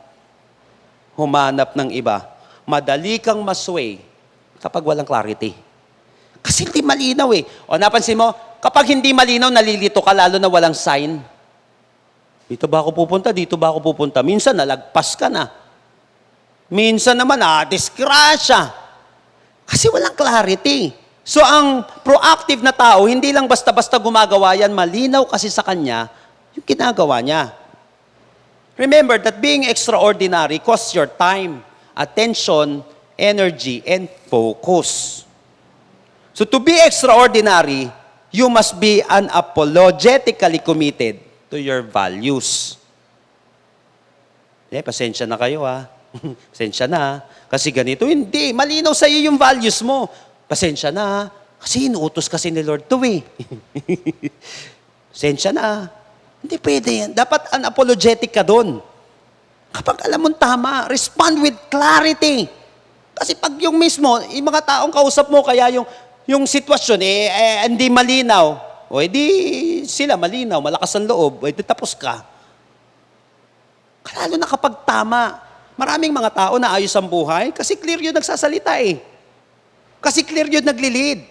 Humanap ng iba. Madali kang masway kapag walang clarity. Kasi hindi malinaw eh. O napansin mo, kapag hindi malinaw, nalilito ka lalo na walang sign. Dito ba ako pupunta? Dito ba ako pupunta? Minsan, nalagpas ka na. Minsan naman, disgrasya. Kasi walang clarity. So, ang proactive na tao, hindi lang basta-basta gumagawa yan, malinaw kasi sa kanya yung ginagawa niya. Remember that being extraordinary costs your time, attention, energy, and focus. So, to be extraordinary, you must be unapologetically committed to your values. Pasensya na kayo Pasensya na. Kasi ganito, hindi. Malinaw sa iyo yung values mo. Pasensya na. Kasi inuutos kasi ni Lord to Pasensya na. Hindi pwede yan. Dapat unapologetic ka doon. Kapag alam mong tama, respond with clarity. Kasi pag yung mismo, yung mga taong kausap mo, kaya yung sitwasyon, hindi malinaw. O edi sila malinaw, malakas ang loob, edi tapos ka. Lalo na kapag tama. Maraming mga tao na ayos ang buhay kasi clear yun nagsasalita Kasi clear yun naglilid.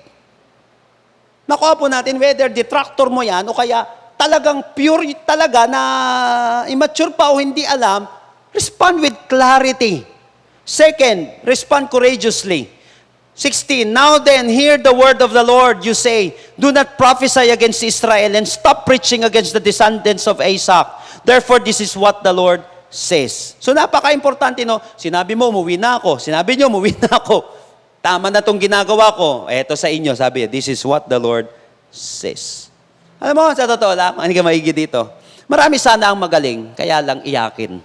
Nakuha po natin whether detractor mo yan o kaya talagang pure talaga na immature pa o hindi alam, respond with clarity. Second, respond courageously. 16, now then, hear the word of the Lord, you say, do not prophesy against Israel and stop preaching against the descendants of Isaac. Therefore, this is what the Lord says. So napaka-importante, no? Sinabi mo, umuwi na ako. Sinabi niyo, umuwi na ako. Tama na itong ginagawa ko. Eto sa inyo, sabi, this is what the Lord says. Alam mo, sa totoo lang, hindi ka maigi dito. Marami sana ang magaling, kaya lang iyakin.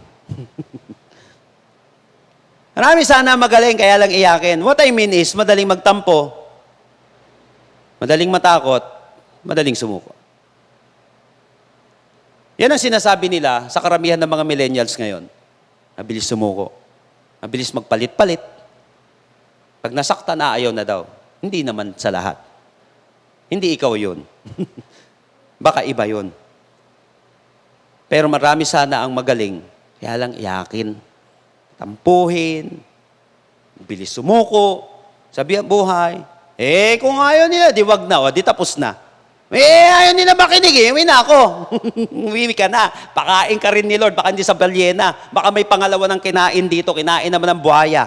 Marami sana magaling, kaya lang iyakin. What I mean is, madaling magtampo, madaling matakot, madaling sumuko. Yan ang sinasabi nila sa karamihan ng mga millennials ngayon. Mabilis sumuko. Mabilis magpalit-palit. Pag nasaktan na, ayaw na daw. Hindi naman sa lahat. Hindi ikaw yun. Baka iba yun. Pero marami sana ang magaling, kaya lang iyakin. Tampuhin, bilis sumuko, sabihan buhay. Kung ayaw nila, di wag na, di tapos na. Ayaw nila makinig, uwi na ako. Uwi ka na, pakain ka rin ni Lord, baka hindi sa balyena, baka may pangalawa ng kinain dito, kinain naman ng buhaya.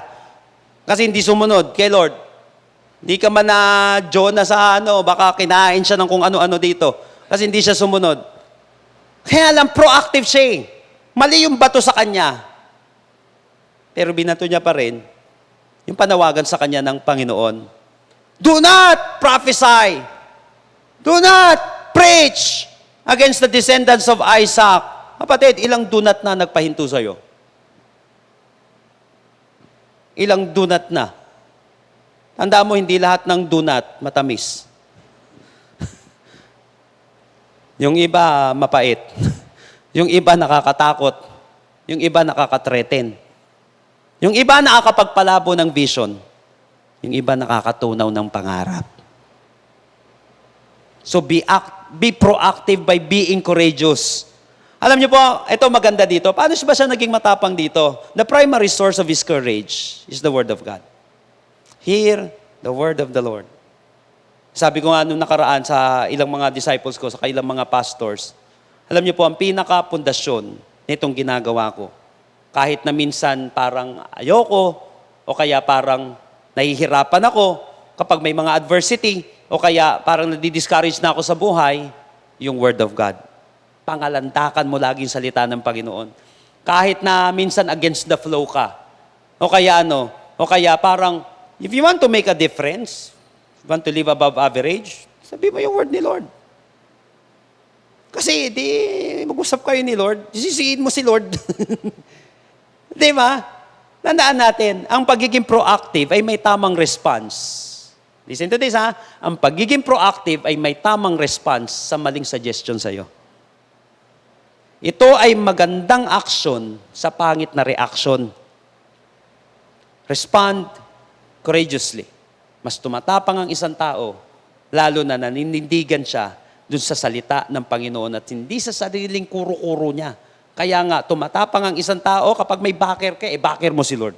Kasi hindi sumunod kay Lord. Hindi ka man na Jonah sa baka kinain siya ng kung ano-ano dito. Kasi hindi siya sumunod. Kaya lang, proactive siya. Mali yung bato sa kanya. Pero binato niya pa rin yung panawagan sa kanya ng Panginoon. Do not prophesy. Do not preach against the descendants of Isaac. Kapatid, ilang do not na nagpahinto sa'yo? Ilang do not na? Tandaan mo, hindi lahat ng do not matamis. Yung iba mapait. Yung iba nakakatakot. Yung iba nakakatreten. Yung iba nakakapagpalabo ng vision. Yung iba nakakatunaw ng pangarap. So be proactive by being courageous. Alam niyo po, ito maganda dito. Paano ba siya naging matapang dito? The primary source of his courage is the Word of God. Hear the Word of the Lord. Sabi ko nga nung nakaraan sa ilang mga disciples ko, sa ilang mga pastors, alam niyo po, ang pinaka-pundasyon nitong ginagawa ko, kahit na minsan parang ayoko, o kaya parang nahihirapan ako kapag may mga adversity, o kaya parang nadi-discourage na ako sa buhay, yung Word of God. Pangalandakan mo laging salita ng Panginoon. Kahit na minsan against the flow ka. O kaya parang, if you want to make a difference, if you want to live above average, sabi mo yung Word ni Lord. Kasi, mag-usap kayo ni Lord, sisiin mo si Lord. Di ba? Tandaan natin, ang pagiging proactive ay may tamang response. Listen to this, ha? Ang pagiging proactive ay may tamang response sa maling suggestion sa'yo. Ito ay magandang action sa pangit na reaction. Respond courageously. Mas tumatapang ang isang tao, lalo na naninindigan siya dun sa salita ng Panginoon at hindi sa sariling kuro-kuro niya. Kaya nga, tumatapang ang isang tao kapag may backer ka, backer mo si Lord.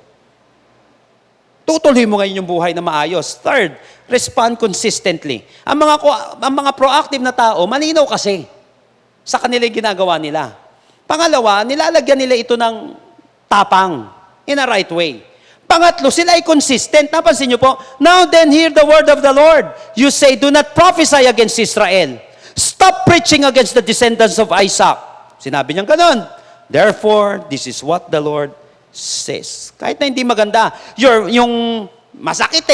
Tutuloy mo ngayon yung buhay na maayos. Third, respond consistently. Ang mga proactive na tao, malinaw kasi sa kanila yung ginagawa nila. Pangalawa, nilalagyan nila ito ng tapang in a right way. Pangatlo, sila ay consistent. Napansin niyo po, now then hear the word of the Lord. You say, do not prophesy against Israel. Stop preaching against the descendants of Isaac. Sinabi niyang ganun. Therefore, this is what the Lord says. Kahit na hindi maganda, yung masakit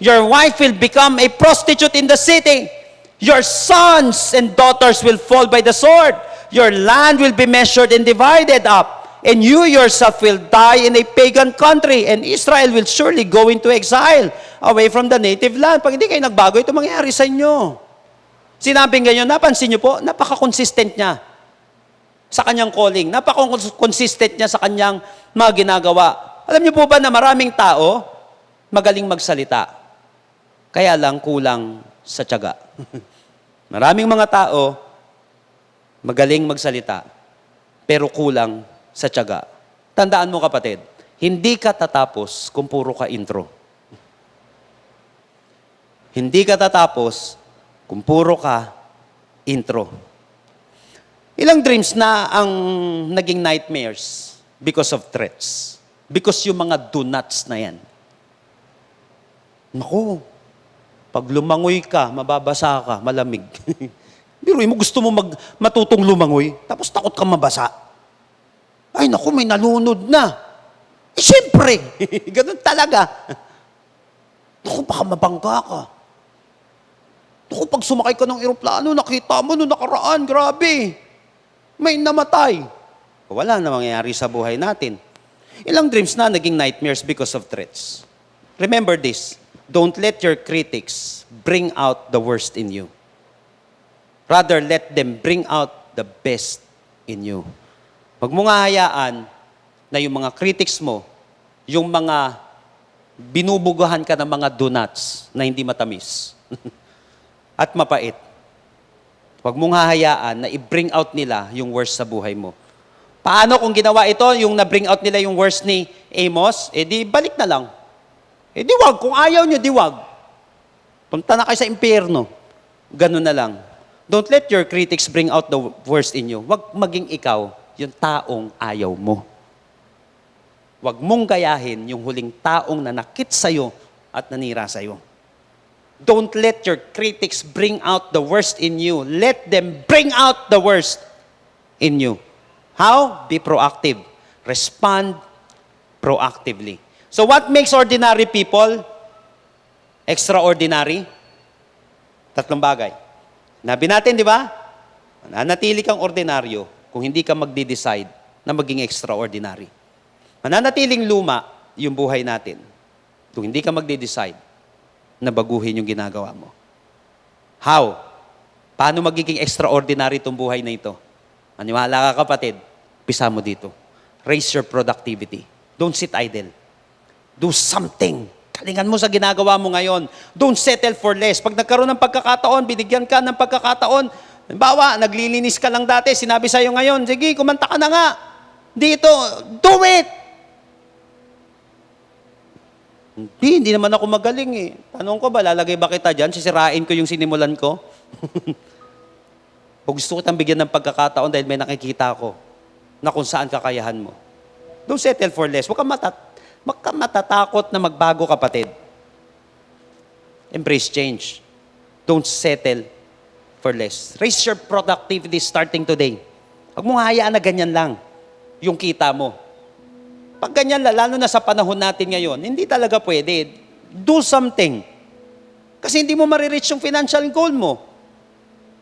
your wife will become a prostitute in the city. Your sons and daughters will fall by the sword. Your land will be measured and divided up. And you yourself will die in a pagan country. And Israel will surely go into exile away from the native land. Pag hindi kayo nagbago, ito mangyayari sa inyo. Sinabing ganyan, napansin niyo po, napaka-consistent niya sa kanyang calling. Napaka-consistent niya sa kanyang mga ginagawa. Alam niyo po ba na maraming tao magaling magsalita, kaya lang kulang sa tiyaga. Maraming mga tao magaling magsalita, pero kulang sa tiyaga. Tandaan mo kapatid, hindi ka tatapos kung puro ka intro. Hindi ka tatapos Kung puro ka, intro. Ilang dreams na ang naging nightmares because of threats. Because yung mga do nots na yan. Naku, pag lumangoy ka, mababasa ka, malamig. Biruin mo, gusto mo matutong lumangoy, tapos takot ka mabasa. Ay naku, may nalunod na. Eh, siyempre, ganun talaga. Naku, baka mabangga ka. Naku, pag sumakay ka ng eroplano, nakita mo nung nakaraan, grabe. May namatay. Wala na mangyayari sa buhay natin. Ilang dreams na naging nightmares because of threats. Remember this, don't let your critics bring out the worst in you. Rather, let them bring out the best in you. Huwag mo nga hayaan na yung mga critics mo, yung mga binubugahan ka ng mga donuts na hindi matamis at mapait. Huwag mong hahayaan na i-bring out nila yung worst sa buhay mo. Paano kung ginawa ito, yung na-bring out nila yung worst ni Amos, di balik na lang. Di wag. Kung ayaw nyo, di wag. Punta na kayo sa impyerno. Ganun na lang. Don't let your critics bring out the worst in you. Huwag maging ikaw yung taong ayaw mo. Huwag mong gayahin yung huling taong nanakit sa'yo at nanira sa'yo. Don't let your critics bring out the worst in you. Let them bring out the worst in you. How? Be proactive. Respond proactively. So what makes ordinary people extraordinary? Tatlong bagay. Nabi natin, di ba? Mananatili kang ordinaryo kung hindi ka magde-decide na maging extraordinary. Mananatiling luma yung buhay natin kung hindi ka magde-decide na baguhin yung ginagawa mo. How? Paano magiging extraordinary itong buhay na ito? Maniwala ka, kapatid. Pisa mo dito. Raise your productivity. Don't sit idle. Do something. Kalingan mo sa ginagawa mo ngayon. Don't settle for less. Pag nagkaroon ng pagkakataon, binigyan ka ng pagkakataon. Halimbawa, naglilinis ka lang dati, sinabi sa'yo ngayon, sige, kumanta ka na nga. Dito, do it! Hindi naman ako magaling eh. Tanong ko ba, lalagay ba kita dyan? Sisirain ko yung sinimulan ko? O gusto ko kitang bigyan ng pagkakataon dahil may nakikita ko na kung saan kakayahan mo. Don't settle for less. Huwag ka matatakot na magbago, kapatid. Embrace change. Don't settle for less. Raise your productivity starting today. Huwag mong hayaan na ganyan lang yung kita mo. Pag ganyan, lalo na sa panahon natin ngayon, hindi talaga pwede. Do something. Kasi hindi mo marireach yung financial goal mo.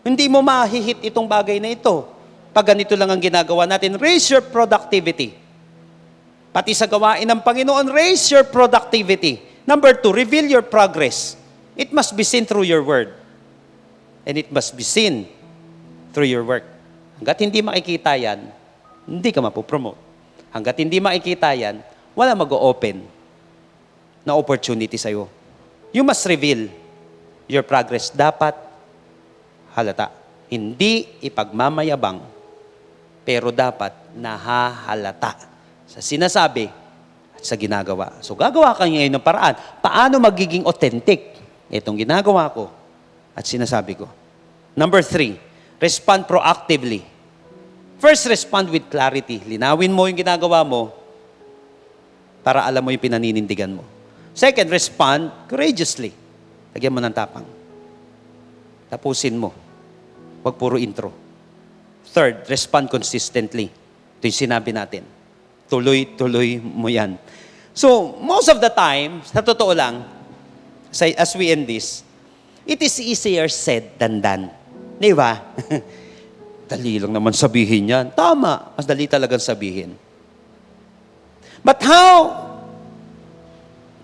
Hindi mo mahihit itong bagay na ito. Pag ganito lang ang ginagawa natin, raise your productivity. Pati sa gawain ng Panginoon, raise your productivity. Number 2, reveal your progress. It must be seen through your word. And it must be seen through your work. Hanggat hindi makikita yan, hindi ka mapopromote. Hanggat hindi makikita yan, wala mag-o-open na opportunity sa'yo. You must reveal your progress. Dapat halata. Hindi ipagmamayabang, pero dapat nahahalata sa sinasabi at sa ginagawa. So gagawa ka ngayon ng paraan. Paano magiging authentic itong ginagawa ko at sinasabi ko? Number 3, respond proactively. First, respond with clarity. Linawin mo yung ginagawa mo para alam mo yung pinaninindigan mo. Second, respond courageously. Lagyan mo ng tapang. Tapusin mo. Huwag puro intro. Third, respond consistently. Ito yung sinabi natin. Tuloy-tuloy mo yan. So, most of the time, sa totoo lang, as we end this, it is easier said than done. Di ba? Dali lang naman sabihin yan. Tama, mas dali talagang sabihin. But how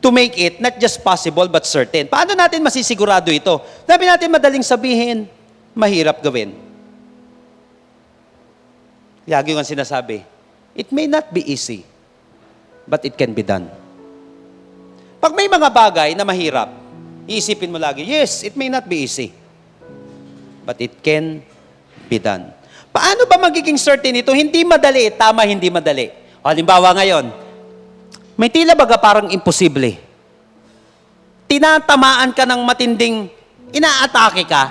to make it not just possible but certain? Paano natin masisigurado ito? Sabi natin madaling sabihin, mahirap gawin. Lagi yung sinasabi, it may not be easy, but it can be done. Pag may mga bagay na mahirap, iisipin mo lagi, yes, it may not be easy, but it can be done. Paano ba magiging certain ito? Hindi madali, tama, hindi madali. O, halimbawa ngayon, may tila baga parang imposible. Tinatamaan ka ng matinding, inaatake ka,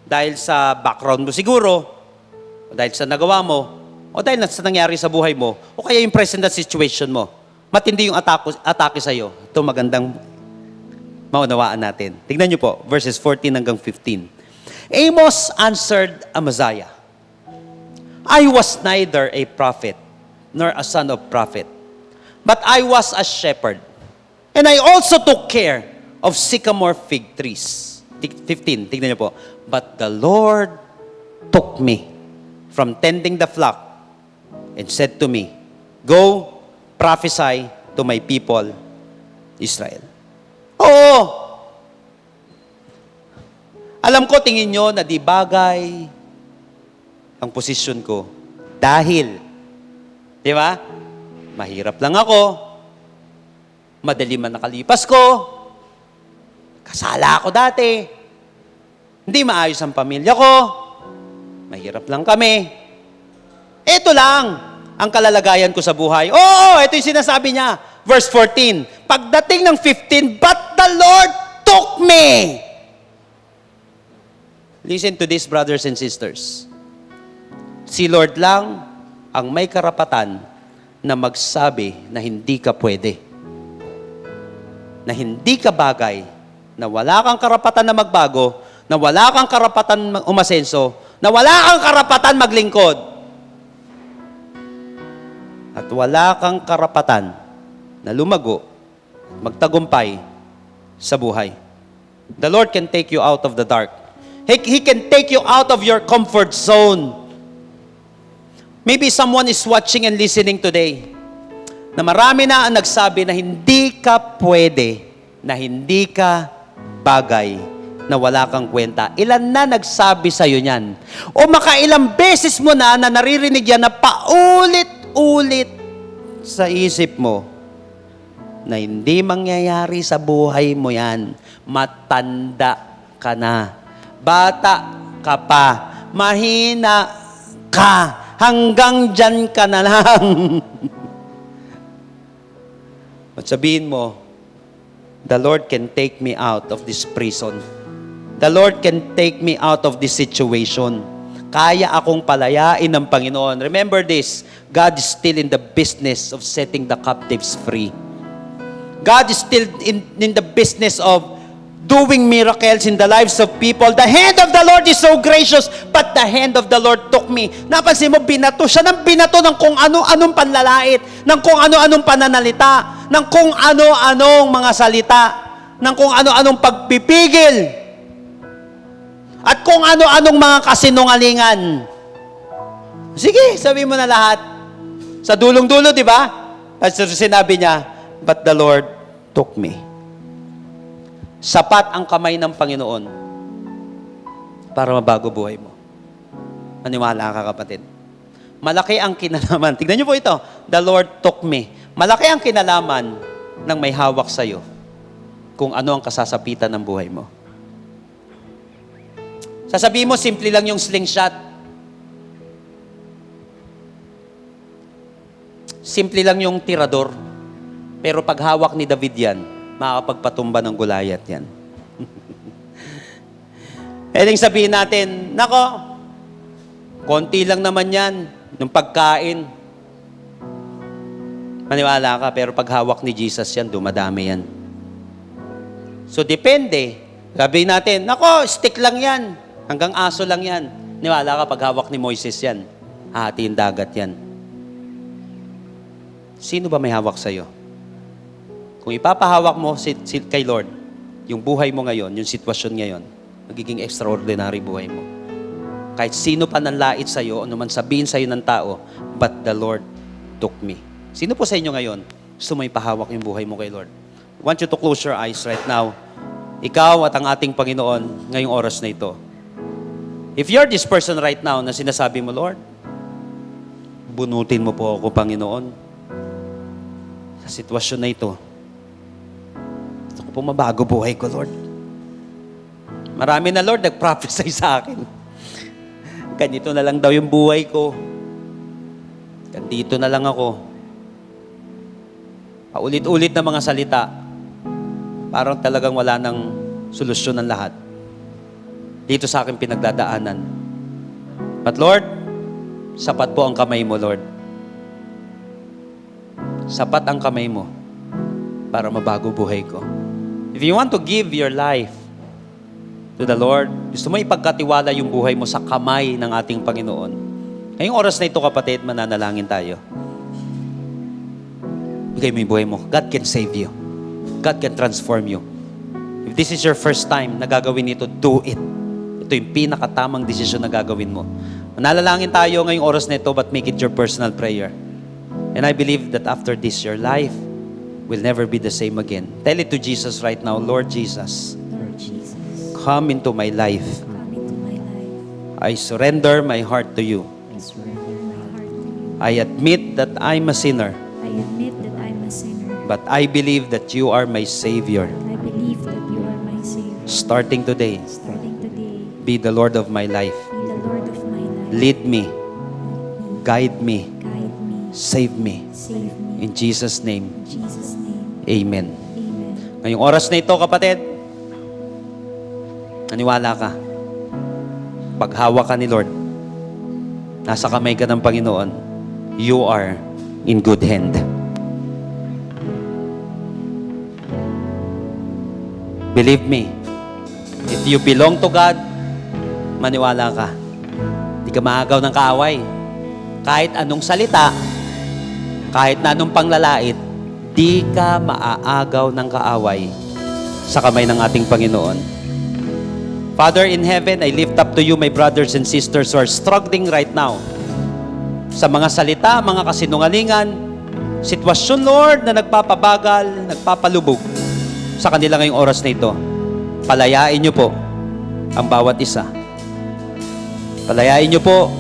dahil sa background mo siguro, o dahil sa nagawa mo, o dahil sa nangyari sa buhay mo, o kaya yung present na situation mo. Matindi yung atake sa'yo. Ito magandang maunawaan natin. Tignan niyo po, verses 14 hanggang 15. Amos answered Amaziah, I was neither a prophet nor a son of prophet, but I was a shepherd. And I also took care of sycamore fig trees. 15, tignan niyo po. But the Lord took me from tending the flock and said to me, Go, prophesy to my people, Israel. Oo! Alam ko, tingin nyo na di bagay ang posisyon ko dahil, di ba? Mahirap lang ako, madali man nakalipas ko, kasala ako dati, hindi maayos ang pamilya ko, mahirap lang kami. Ito lang ang kalalagayan ko sa buhay. Oo, ito yung sinasabi niya. Verse 14, pagdating ng 15, but the Lord took me. Listen to this, brothers and sisters. Si Lord lang ang may karapatan na magsabi na hindi ka pwede. Na hindi ka bagay, na wala kang karapatan na magbago, na wala kang karapatan umasenso, na wala kang karapatan maglingkod, at wala kang karapatan na lumago, magtagumpay sa buhay. The Lord can take you out of the dark. He can take you out of your comfort zone. Maybe someone is watching and listening today na marami na ang nagsabi na hindi ka pwede, na hindi ka bagay, na wala kang kwenta. Ilan na nagsabi sa'yo niyan? O makailang beses mo na naririnig yan na paulit-ulit sa isip mo na hindi mangyayari sa buhay mo yan. Matanda ka na. Bata ka pa. Mahina ka. Hanggang dyan ka na lang. At sabihin mo, the Lord can take me out of this prison. The Lord can take me out of this situation. Kaya akong palayain ng Panginoon. Remember this, God is still in the business of setting the captives free. God is still in the business of doing miracles in the lives of people. The hand of the Lord is so gracious, but the hand of the Lord took me. Napansin mo, binato siya ng binato ng kung ano-anong panlalait, ng kung ano-anong pananalita, ng kung ano-anong mga salita, ng kung ano-anong pagpipigil, at kung ano-anong mga kasinungalingan. Sige, sabi mo na lahat. Sa dulong-dulo, di ba? At sinabi niya, but the Lord took me. Sapat ang kamay ng Panginoon para mabago buhay mo. Maniwala ka, kapatid. Malaki ang kinalaman. Tignan niyo po ito. The Lord took me. Malaki ang kinalaman ng may hawak sa'yo kung ano ang kasasapitan ng buhay mo. Sasabihin mo, simple lang yung slingshot. Simple lang yung tirador. Pero pag hawak ni David yan, makakapagpatumba ng Goliath yan. Pwedeng sabihin natin, nako, konti lang naman yan, ng pagkain. Maniwala ka, pero pag hawak ni Jesus yan, dumadami yan. So, depende. Sabihin natin, nako, stick lang yan. Hanggang aso lang yan. Niwala ka, pag hawak ni Moises yan, hahatiin dagat yan. Sino ba may hawak sa'yo? Kung ipapahawak mo kay Lord, yung buhay mo ngayon, yung sitwasyon ngayon, magiging extraordinary buhay mo. Kahit sino pa nanlait sa'yo, ano man sabihin sa'yo ng tao, but the Lord took me. Sino po sa inyo ngayon, gusto mo ipahawak yung buhay mo kay Lord? I want you to close your eyes right now. Ikaw at ang ating Panginoon ngayong oras na ito. If you're this person right now na sinasabi mo, Lord, bunutin mo po ako, Panginoon, sa sitwasyon na ito. Gusto ko po mabago buhay ko, Lord. Marami na, Lord, nag-prophesy sa akin. Ganito na lang daw yung buhay ko. Ganito na lang ako. Paulit-ulit na mga salita. Parang talagang wala nang solusyon ng lahat. dito sa aking pinagdadaanan. But Lord, sapat po ang kamay mo, Lord. Sapat ang kamay mo para mabago buhay ko. If you want to give your life to the Lord, gusto mo ipagkatiwala yung buhay mo sa kamay ng ating Panginoon. Ngayong oras na ito, kapatid, mananalangin tayo. Bigay mo yung buhay mo. God can save you. God can transform you. If this is your first time na gagawin ito, do it. Ito yung pinakatamang desisyon na gagawin mo. Manalangin tayo ngayong oras na ito, but make it your personal prayer. And I believe that after this, your life will never be the same again. Tell it to Jesus right now, Lord Jesus, Lord Jesus, come into my life. come into my life. I surrender my heart to you. I surrender my heart to you. I admit that I'm a sinner, I admit that I'm a sinner. but I believe that you are my Savior. I believe that you are my Savior. Starting today, Starting today, be the Lord of my life. be the Lord of my life. Lead me, guide me, Guide me, save me. save me. In Jesus' name, In Jesus' name, Amen. amen. Ngayong oras na ito, kapatid, naniwala ka. Paghawa ka ni Lord, nasa kamay ka ng Panginoon, you are in good hand. Believe me, if you belong to God, maniwala ka. Hindi ka maagaw ng kaaway. Kahit anong salita, kahit na anong panglalait, di ka maaagaw ng kaaway sa kamay ng ating Panginoon. Father in heaven, I lift up to you my brothers and sisters who are struggling right now sa mga salita, mga kasinungalingan, sitwasyon, Lord, na nagpapabagal, nagpapalubog sa kanila ngayong oras na ito. Palayain niyo po ang bawat isa. Palayain niyo po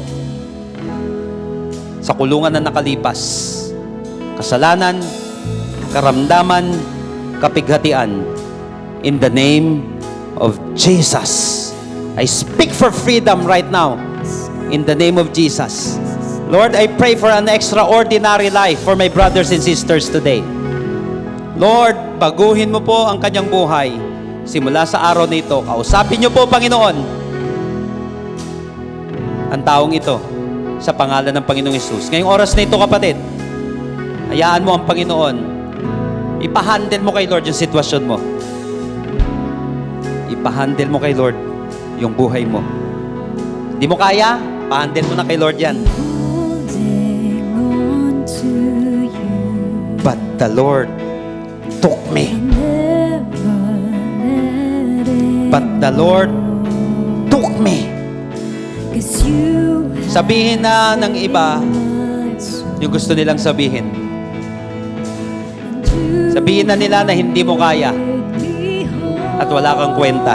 sa kulungan na nakalipas. Kasalanan, karamdaman, kapighatian. In the name of Jesus. I speak for freedom right now. In the name of Jesus. Lord, I pray for an extraordinary life for my brothers and sisters today. Lord, baguhin mo po ang kanyang buhay. Simula sa araw na ito, kausapin niyo po, Panginoon, ang taong ito sa pangalan ng Panginoong Hesus. Ngayong oras na ito, kapatid, hayaan mo ang Panginoon. Ipahandle mo kay Lord yung sitwasyon mo. Ipahandle mo kay Lord yung buhay mo. Hindi mo kaya? Pahandle mo na kay Lord yan. Holding on to you. But the Lord took me. Never let it But the Lord took me. 'Cause you Sabihin na ng iba have so yung gusto nilang sabihin. to Sabihin na nila na hindi mo kaya be whole. at wala kang kwenta.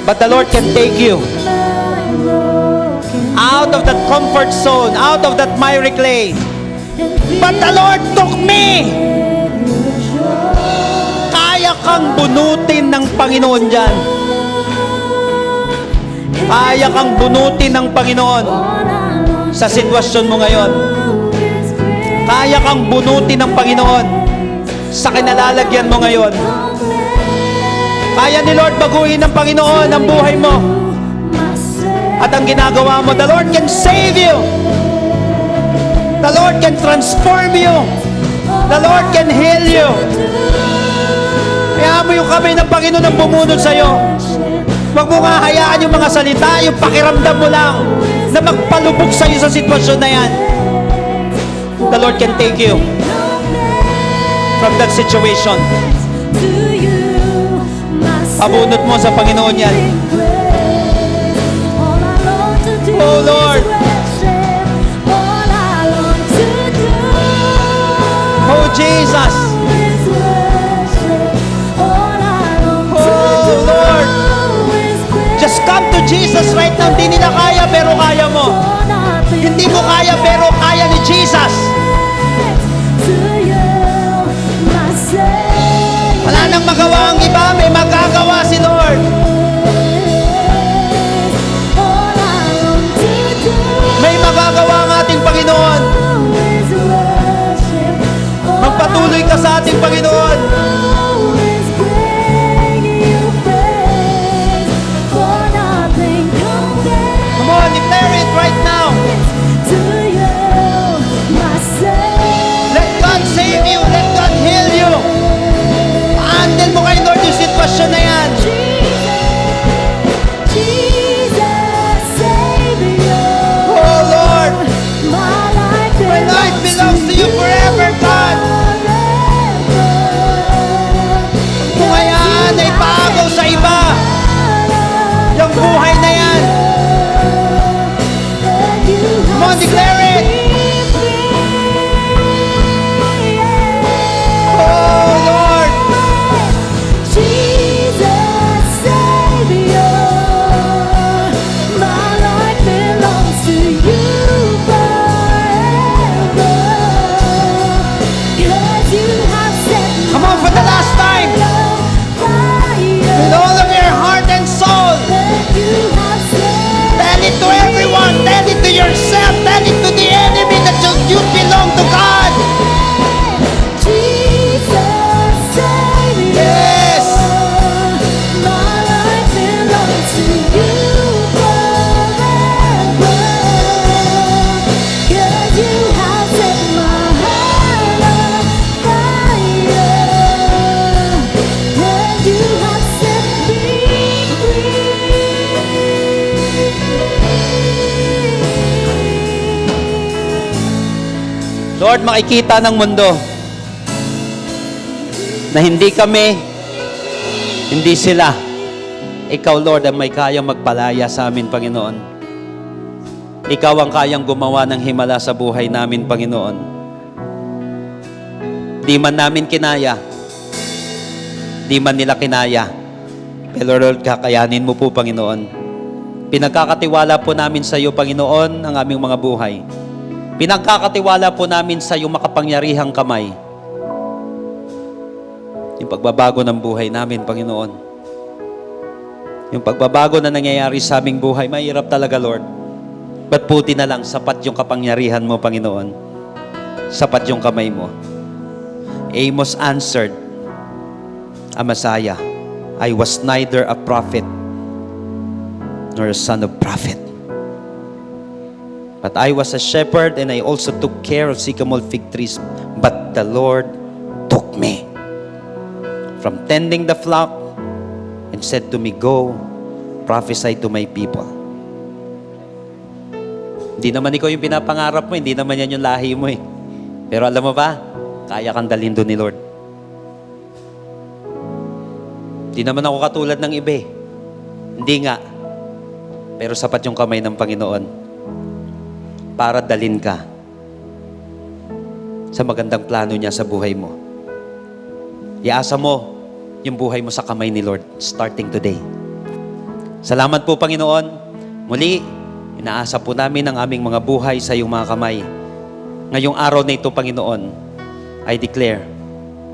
But the Lord can take you My broken out of that comfort zone, out of that miry clay. and But the Lord took me. joy. Kaya kang bunutin ng Panginoon dyan. Kaya kang bunutin ng Panginoon sa sitwasyon mo ngayon. Kaya kang bunutin ng Panginoon sa kinalalagyan mo ngayon. Kaya ni Lord baguhin ng Panginoon ang buhay mo. At ang ginagawa mo, the Lord can save you. The Lord can transform you. The Lord can heal you. Kaya mo yung kamay ng Panginoon ang bumunod sa'yo. Huwag mo nga hayaan yung mga salita, yung pakiramdam mo lang na magpalubog sa'yo sa sitwasyon na yan. The Lord can take you from that situation. Abunot mo sa Panginoon yan. Oh Lord. Oh Jesus. Oh Lord. Just come to Jesus right now. Hindi nila kaya pero kaya mo. Hindi mo kaya pero kaya ni Jesus. Wala nang magawa ang iba, may magagawa si Lord. May magagawa ang ating Panginoon. Magpatuloy ka sa ating Panginoon. Lord, makikita ng mundo na hindi kami, hindi sila. Ikaw, Lord, ang may kayang magpalaya sa amin, Panginoon. Ikaw ang kayang gumawa ng himala sa buhay namin, Panginoon. Di man namin kinaya, di man nila kinaya, pero Lord, kakayanin mo po, Panginoon. Pinagkakatiwala po namin sa iyo, Panginoon, ang aming mga buhay. Pinagkakatiwala po namin sa iyong makapangyarihang kamay. Yung pagbabago ng buhay namin, Panginoon. Yung pagbabago na nangyayari sa aming buhay, mahirap talaga, Lord. But puti na lang, sapat yung kapangyarihan mo, Panginoon. Sapat yung kamay mo. Amos answered, Amaziah, I was neither a prophet nor a son of prophet. But I was a shepherd, and I also took care of sycamore fig trees. But the Lord took me from tending the flock and said to me, Go, prophesy to my people. Hindi naman ikaw yung pinapangarap mo, hindi naman yan yung lahi mo eh. Pero alam mo ba, kaya kang dalhin doon ni Lord. Hindi naman ako katulad ng iba eh. Hindi nga. Pero sapat yung kamay ng Panginoon para dalhin ka sa magandang plano niya sa buhay mo. Iasa mo yung buhay mo sa kamay ni Lord starting today. Salamat po, Panginoon. Muli, inaasa po namin ang aming mga buhay sa iyong mga kamay. Ngayong araw na ito, Panginoon, I declare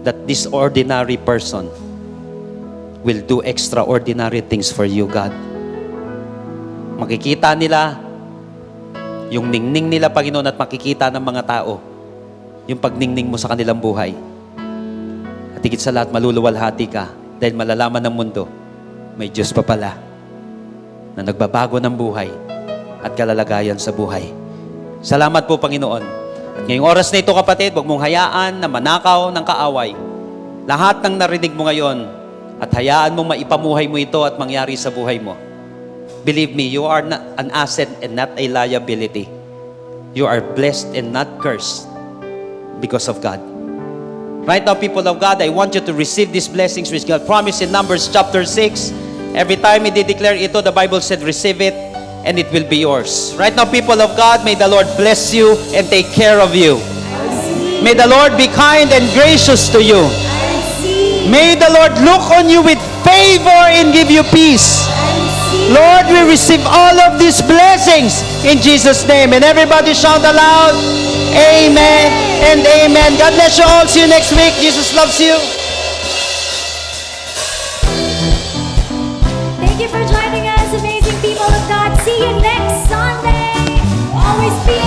that this ordinary person will do extraordinary things for you, God. Makikita nila yung ningning nila, Panginoon, at makikita ng mga tao yung pagningning mo sa kanilang buhay. At higit sa lahat, maluluwalhati ka dahil malalaman ng mundo, may Diyos pa pala na nagbabago ng buhay at kalalagayan sa buhay. Salamat po, Panginoon. At ngayong oras na ito, kapatid, huwag mong hayaan na manakaw ng kaaway. Lahat ng narinig mo ngayon, at hayaan mong maipamuhay mo ito at mangyari sa buhay mo. Believe me, you are not an asset and not a liability. You are blessed and not cursed because of God. Right now, people of God, I want you to receive these blessings which God promised in Numbers chapter 6. Every time He declare ito, the Bible said, receive it and it will be yours. Right now, people of God, may the Lord bless you and take care of you. May the Lord be kind and gracious to you. May the Lord look on you with favor and give you peace. Lord, we receive all of these blessings in Jesus' name. And everybody shout aloud, Amen and Amen. God bless you all. See you next week. Jesus loves you. Thank you for joining us, amazing people of God. See you next Sunday. Always be